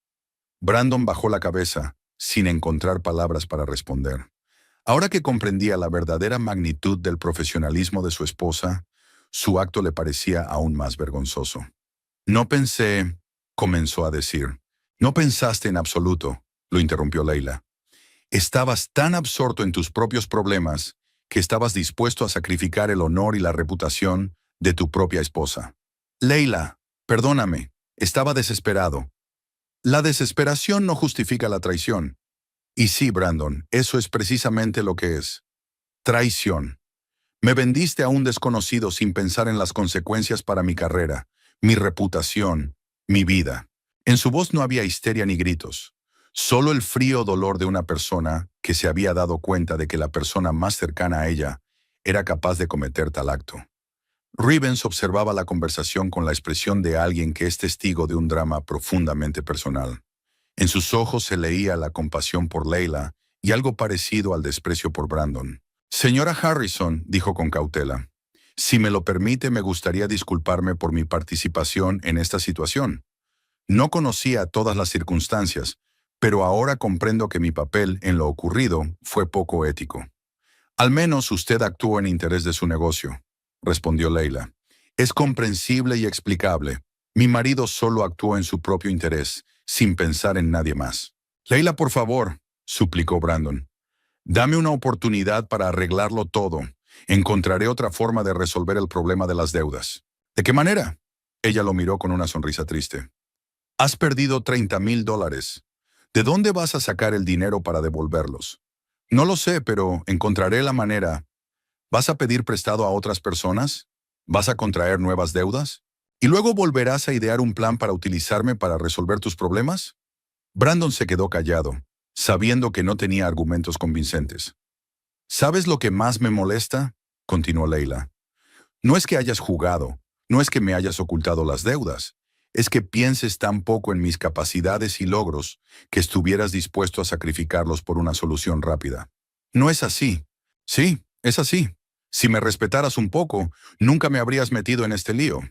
Brandon bajó la cabeza, sin encontrar palabras para responder. Ahora que comprendía la verdadera magnitud del profesionalismo de su esposa, su acto le parecía aún más vergonzoso. No pensé, comenzó a decir. No pensaste en absoluto, lo interrumpió Leila. Estabas tan absorto en tus propios problemas que estabas dispuesto a sacrificar el honor y la reputación de tu propia esposa. Leila, perdóname, estaba desesperado. La desesperación no justifica la traición. Y sí, Brandon, eso es precisamente lo que es. Traición. Me vendiste a un desconocido sin pensar en las consecuencias para mi carrera, mi reputación, mi vida. En su voz no había histeria ni gritos, solo el frío dolor de una persona que se había dado cuenta de que la persona más cercana a ella era capaz de cometer tal acto. Rivens observaba la conversación con la expresión de alguien que es testigo de un drama profundamente personal. En sus ojos se leía la compasión por Leila y algo parecido al desprecio por Brandon. Señora Harrison, dijo con cautela, si me lo permite, me gustaría disculparme por mi participación en esta situación. No conocía todas las circunstancias, pero ahora comprendo que mi papel en lo ocurrido fue poco ético. Al menos usted actuó en interés de su negocio, respondió Leila. Es comprensible y explicable. Mi marido solo actuó en su propio interés, sin pensar en nadie más. Leila, por favor, suplicó Brandon. Dame una oportunidad para arreglarlo todo. Encontraré otra forma de resolver el problema de las deudas. ¿De qué manera? Ella lo miró con una sonrisa triste. Has perdido $30,000. ¿De dónde vas a sacar el dinero para devolverlos? No lo sé, pero encontraré la manera. ¿Vas a pedir prestado a otras personas? ¿Vas a contraer nuevas deudas? ¿Y luego volverás a idear un plan para utilizarme para resolver tus problemas? Brandon se quedó callado, sabiendo que no tenía argumentos convincentes. ¿Sabes lo que más me molesta?, continuó Leila. No es que hayas jugado, no es que me hayas ocultado las deudas, es que pienses tan poco en mis capacidades y logros que estuvieras dispuesto a sacrificarlos por una solución rápida. No es así. Sí, es así. Si me respetaras un poco, nunca me habrías metido en este lío.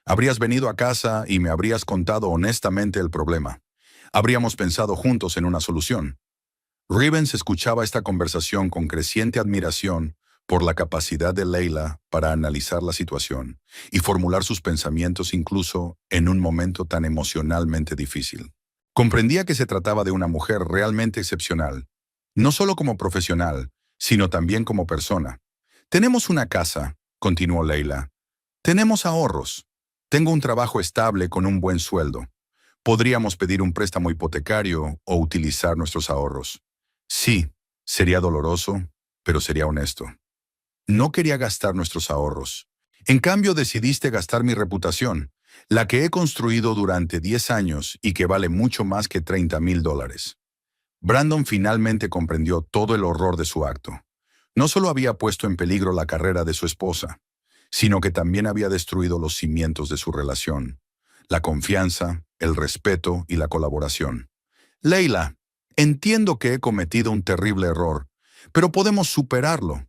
Habrías venido a casa y me habrías contado honestamente el problema. Habríamos pensado juntos en una solución. Rivens escuchaba esta conversación con creciente admiración por la capacidad de Leila para analizar la situación y formular sus pensamientos incluso en un momento tan emocionalmente difícil. Comprendía que se trataba de una mujer realmente excepcional, no solo como profesional, sino también como persona. Tenemos una casa, continuó Leila. Tenemos ahorros. Tengo un trabajo estable con un buen sueldo. Podríamos pedir un préstamo hipotecario o utilizar nuestros ahorros. Sí, sería doloroso, pero sería honesto. No quería gastar nuestros ahorros. En cambio, decidiste gastar mi reputación, la que he construido durante 10 años y que vale mucho más que $30,000. Brandon finalmente comprendió todo el horror de su acto. No solo había puesto en peligro la carrera de su esposa, sino que también había destruido los cimientos de su relación, la confianza, el respeto y la colaboración. Leila, entiendo que he cometido un terrible error, pero podemos superarlo.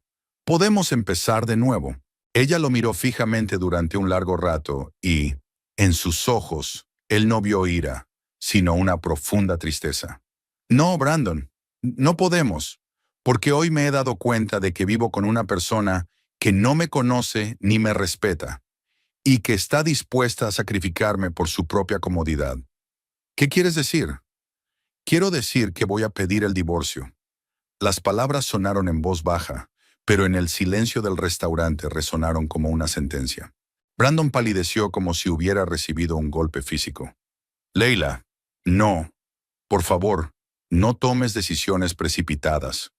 Podemos empezar de nuevo. Ella lo miró fijamente durante un largo rato y, en sus ojos, él no vio ira, sino una profunda tristeza. No, Brandon, no podemos, porque hoy me he dado cuenta de que vivo con una persona que no me conoce ni me respeta, y que está dispuesta a sacrificarme por su propia comodidad. ¿Qué quieres decir? Quiero decir que voy a pedir el divorcio. Las palabras sonaron en voz baja, pero en el silencio del restaurante resonaron como una sentencia. Brandon palideció como si hubiera recibido un golpe físico. Leila, no. Por favor, no tomes decisiones precipitadas.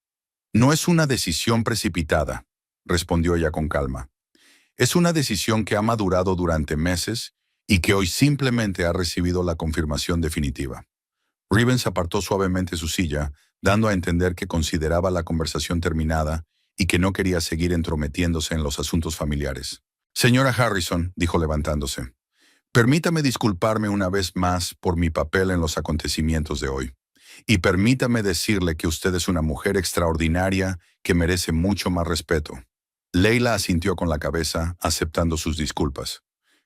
No es una decisión precipitada, respondió ella con calma. Es una decisión que ha madurado durante meses y que hoy simplemente ha recibido la confirmación definitiva. Rivens apartó suavemente su silla, dando a entender que consideraba la conversación terminada y que no quería seguir entrometiéndose en los asuntos familiares. Señora Harrison, dijo levantándose, permítame disculparme una vez más por mi papel en los acontecimientos de hoy. Y permítame decirle que usted es una mujer extraordinaria que merece mucho más respeto. Leila asintió con la cabeza, aceptando sus disculpas.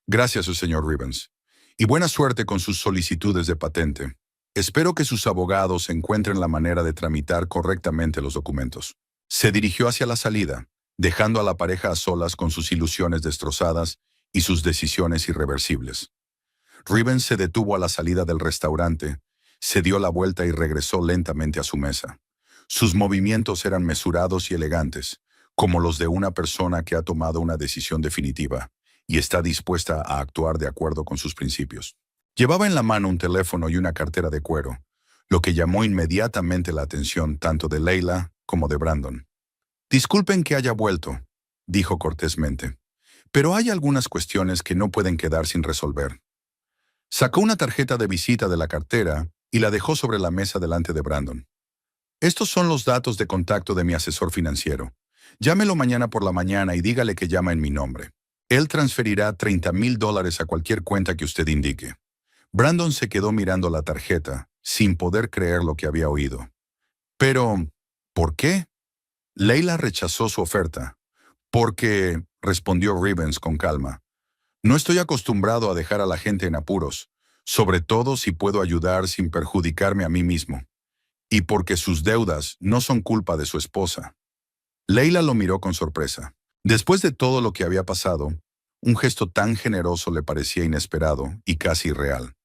Gracias, señor Rivens. Y buena suerte con sus solicitudes de patente. Espero que sus abogados encuentren la manera de tramitar correctamente los documentos. Se dirigió hacia la salida, dejando a la pareja a solas con sus ilusiones destrozadas y sus decisiones irreversibles. Rivens se detuvo a la salida del restaurante, se dio la vuelta y regresó lentamente a su mesa. Sus movimientos eran mesurados y elegantes, como los de una persona que ha tomado una decisión definitiva y está dispuesta a actuar de acuerdo con sus principios. Llevaba en la mano un teléfono y una cartera de cuero, lo que llamó inmediatamente la atención tanto de Leila como de Brandon. Disculpen que haya vuelto, dijo cortésmente, pero hay algunas cuestiones que no pueden quedar sin resolver. Sacó una tarjeta de visita de la cartera y la dejó sobre la mesa delante de Brandon. Estos son los datos de contacto de mi asesor financiero. Llámelo mañana por la mañana y dígale que llama en mi nombre. Él transferirá $30,000 a cualquier cuenta que usted indique. Brandon se quedó mirando la tarjeta, sin poder creer lo que había oído. Pero, ¿por qué? Leila rechazó su oferta. Porque, respondió Rivens con calma, no estoy acostumbrado a dejar a la gente en apuros, sobre todo si puedo ayudar sin perjudicarme a mí mismo. Y porque sus deudas no son culpa de su esposa. Leila lo miró con sorpresa. Después de todo lo que había pasado, un gesto tan generoso le parecía inesperado y casi irreal.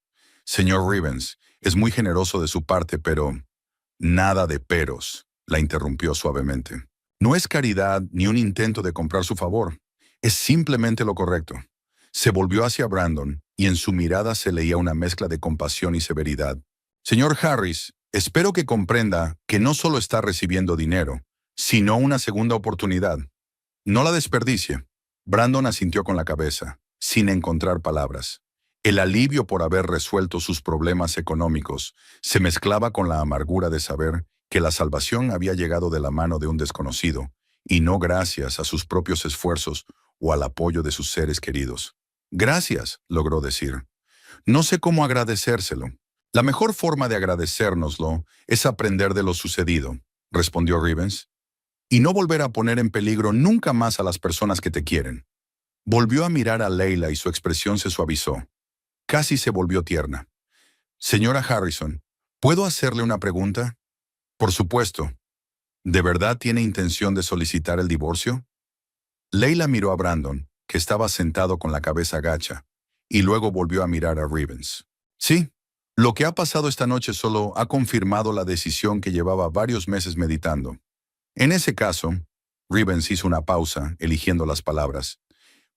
Señor Rivens, es muy generoso de su parte, pero... Nada de peros, la interrumpió suavemente. No es caridad ni un intento de comprar su favor. Es simplemente lo correcto. Se volvió hacia Brandon y en su mirada se leía una mezcla de compasión y severidad. Señor Harris, Espero que comprenda que no solo está recibiendo dinero, sino una segunda oportunidad. No la desperdicie. Brandon asintió con la cabeza, sin encontrar palabras. El alivio por haber resuelto sus problemas económicos se mezclaba con la amargura de saber que la salvación había llegado de la mano de un desconocido, y no gracias a sus propios esfuerzos o al apoyo de sus seres queridos. Gracias, logró decir. No sé cómo agradecérselo. La mejor forma de agradecérnoslo es aprender de lo sucedido, respondió Rivens, y no volver a poner en peligro nunca más a las personas que te quieren. Volvió a mirar a Leila y su expresión se suavizó. Casi se volvió tierna. Señora Harrison, ¿puedo hacerle una pregunta? Por supuesto. ¿De verdad tiene intención de solicitar el divorcio? Leila miró a Brandon, que estaba sentado con la cabeza gacha, y luego volvió a mirar a Rivens. Sí, lo que ha pasado esta noche solo ha confirmado la decisión que llevaba varios meses meditando. En ese caso, Rivens hizo una pausa, eligiendo las palabras.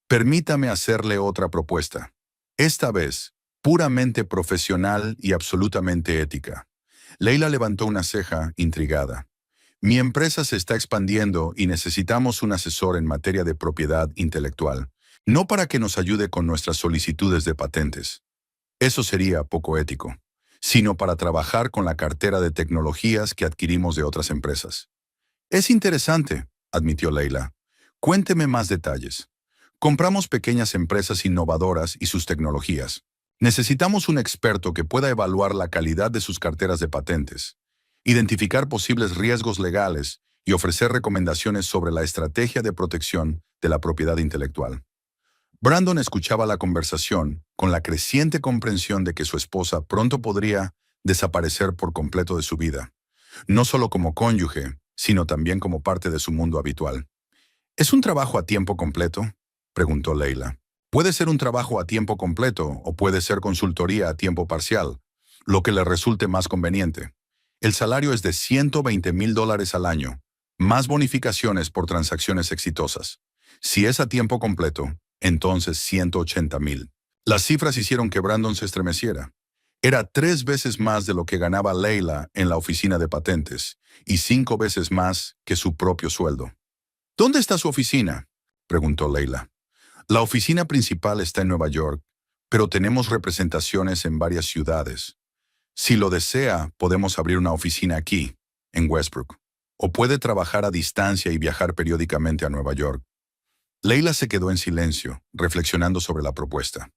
Permítame hacerle otra propuesta. Esta vez, puramente profesional y absolutamente ética. Leila levantó una ceja, intrigada. Mi empresa se está expandiendo y necesitamos un asesor en materia de propiedad intelectual, no para que nos ayude con nuestras solicitudes de patentes. Eso sería poco ético, sino para trabajar con la cartera de tecnologías que adquirimos de otras empresas. Es interesante, admitió Leila. Cuénteme más detalles. Compramos pequeñas empresas innovadoras y sus tecnologías. Necesitamos un experto que pueda evaluar la calidad de sus carteras de patentes, identificar posibles riesgos legales y ofrecer recomendaciones sobre la estrategia de protección de la propiedad intelectual. Brandon escuchaba la conversación con la creciente comprensión de que su esposa pronto podría desaparecer por completo de su vida, no solo como cónyuge, sino también como parte de su mundo habitual. ¿Es un trabajo a tiempo completo?, preguntó Leila. Puede ser un trabajo a tiempo completo o puede ser consultoría a tiempo parcial, lo que le resulte más conveniente. El salario es de $120,000 al año, más bonificaciones por transacciones exitosas. Si es a tiempo completo, entonces 180,000. Las cifras hicieron que Brandon se estremeciera. Era 3 veces más de lo que ganaba Leila en la oficina de patentes y 5 veces más que su propio sueldo. ¿Dónde está su oficina?, preguntó Leila. La oficina principal está en Nueva York, pero tenemos representaciones en varias ciudades. Si lo desea, podemos abrir una oficina aquí, en Westbrook, o puede trabajar a distancia y viajar periódicamente a Nueva York. Leila se quedó en silencio, reflexionando sobre la propuesta.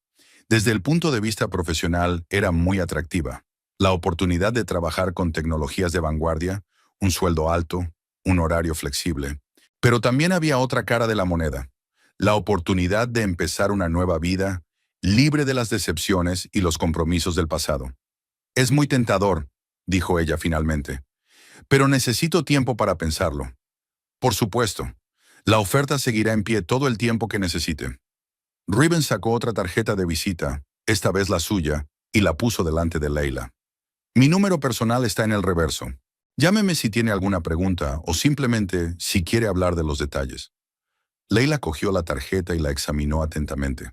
Desde el punto de vista profesional, era muy atractiva. La oportunidad de trabajar con tecnologías de vanguardia, un sueldo alto, un horario flexible. Pero también había otra cara de la moneda. La oportunidad de empezar una nueva vida, libre de las decepciones y los compromisos del pasado. Es muy tentador, dijo ella finalmente, pero necesito tiempo para pensarlo. Por supuesto, la oferta seguirá en pie todo el tiempo que necesite. Rivens sacó otra tarjeta de visita, esta vez la suya, y la puso delante de Leila. Mi número personal está en el reverso. Llámeme si tiene alguna pregunta o simplemente si quiere hablar de los detalles. Leila cogió la tarjeta y la examinó atentamente.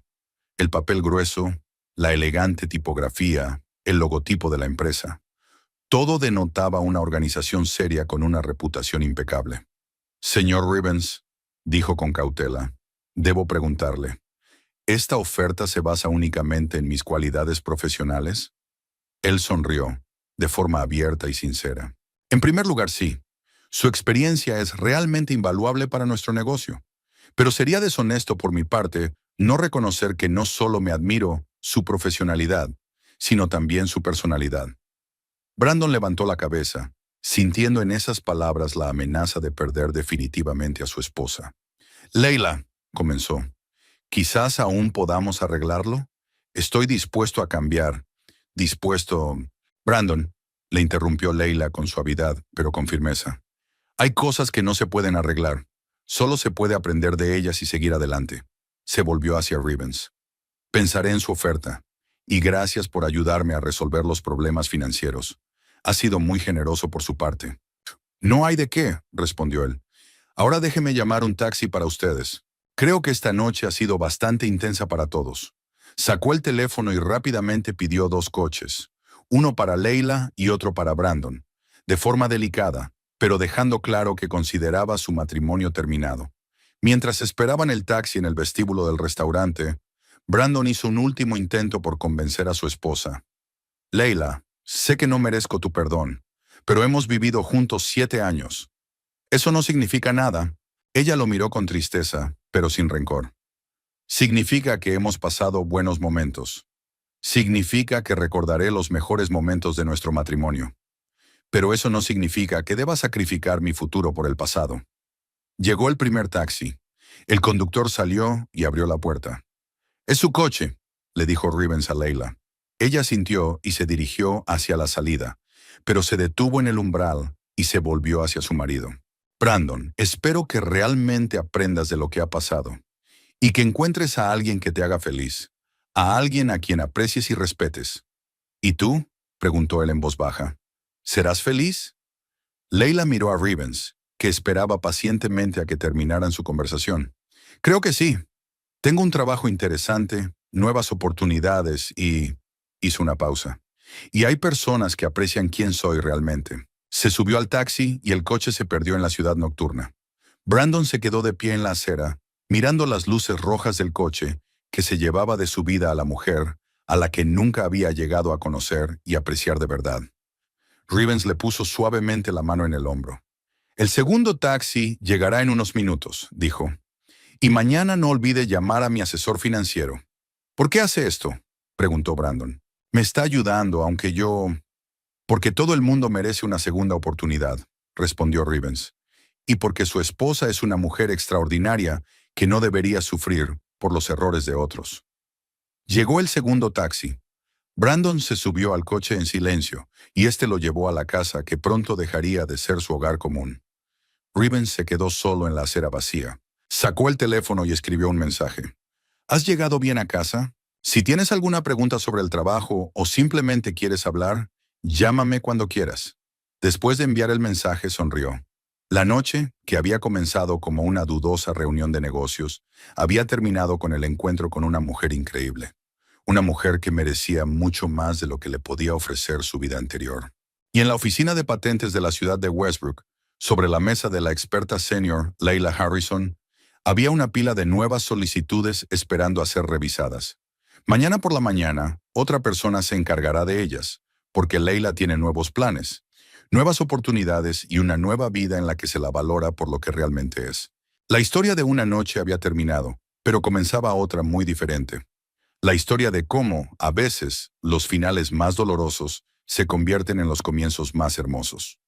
El papel grueso, la elegante tipografía, el logotipo de la empresa. Todo denotaba una organización seria con una reputación impecable. Señor Rivens, dijo con cautela, debo preguntarle, ¿esta oferta se basa únicamente en mis cualidades profesionales? Él sonrió, de forma abierta y sincera. En primer lugar, sí. Su experiencia es realmente invaluable para nuestro negocio. Pero sería deshonesto por mi parte no reconocer que no solo me admiro su profesionalidad, sino también su personalidad. Brandon levantó la cabeza, sintiendo en esas palabras la amenaza de perder definitivamente a su esposa. Leila, comenzó, quizás aún podamos arreglarlo. Estoy dispuesto a cambiar. Dispuesto... Brandon, le interrumpió Leila con suavidad, pero con firmeza. Hay cosas que no se pueden arreglar. Solo se puede aprender de ellas y seguir adelante. Se volvió hacia Rivens. Pensaré en su oferta, y gracias por ayudarme a resolver los problemas financieros. Ha sido muy generoso por su parte. No hay de qué, respondió él. Ahora déjeme llamar un taxi para ustedes. Creo que esta noche ha sido bastante intensa para todos. Sacó el teléfono y rápidamente pidió 2 coches. uno para Leila y otro para Brandon, de forma delicada, pero dejando claro que consideraba su matrimonio terminado. Mientras esperaban el taxi en el vestíbulo del restaurante, Brandon hizo un último intento por convencer a su esposa. Leila, sé que no merezco tu perdón, pero hemos vivido juntos 7 años. Eso no significa nada. Ella lo miró con tristeza, pero sin rencor. Significa que hemos pasado buenos momentos. Significa que recordaré los mejores momentos de nuestro matrimonio. Pero eso no significa que deba sacrificar mi futuro por el pasado. Llegó el primer taxi. El conductor salió y abrió la puerta. «Es su coche», le dijo Rivens a Leila. Ella sintió y se dirigió hacia la salida, pero se detuvo en el umbral y se volvió hacia su marido. «Brandon, espero que realmente aprendas de lo que ha pasado y que encuentres a alguien que te haga feliz, a alguien a quien aprecies y respetes». «¿Y tú?», preguntó él en voz baja. «¿Serás feliz?». Leila miró a Rivens, que esperaba pacientemente a que terminaran su conversación. «Creo que sí. Tengo un trabajo interesante, nuevas oportunidades y...» Hizo una pausa. «Y hay personas que aprecian quién soy realmente». Se subió al taxi y el coche se perdió en la ciudad nocturna. Brandon se quedó de pie en la acera, mirando las luces rojas del coche que se llevaba de su vida a la mujer a la que nunca había llegado a conocer y apreciar de verdad. Rivens le puso suavemente la mano en el hombro. «El segundo taxi llegará en unos minutos», dijo. «Y mañana no olvide llamar a mi asesor financiero». «¿Por qué hace esto?», preguntó Brandon. «Me está ayudando, aunque yo...». «Porque todo el mundo merece una segunda oportunidad», respondió Rivens. «Y porque su esposa es una mujer extraordinaria que no debería sufrir por los errores de otros». Llegó el segundo taxi. Brandon se subió al coche en silencio y este lo llevó a la casa que pronto dejaría de ser su hogar común. Rivens se quedó solo en la acera vacía. Sacó el teléfono y escribió un mensaje. «¿Has llegado bien a casa? Si tienes alguna pregunta sobre el trabajo o simplemente quieres hablar, llámame cuando quieras». Después de enviar el mensaje, sonrió. La noche, que había comenzado como una dudosa reunión de negocios, había terminado con el encuentro con una mujer increíble. Una mujer que merecía mucho más de lo que le podía ofrecer su vida anterior. Y en la oficina de patentes de la ciudad de Westbrook, sobre la mesa de la experta senior Leila Harrison, había una pila de nuevas solicitudes esperando a ser revisadas. Mañana por la mañana, otra persona se encargará de ellas, porque Leila tiene nuevos planes, nuevas oportunidades y una nueva vida en la que se la valora por lo que realmente es. La historia de una noche había terminado, pero comenzaba otra muy diferente. La historia de cómo, a veces, los finales más dolorosos se convierten en los comienzos más hermosos.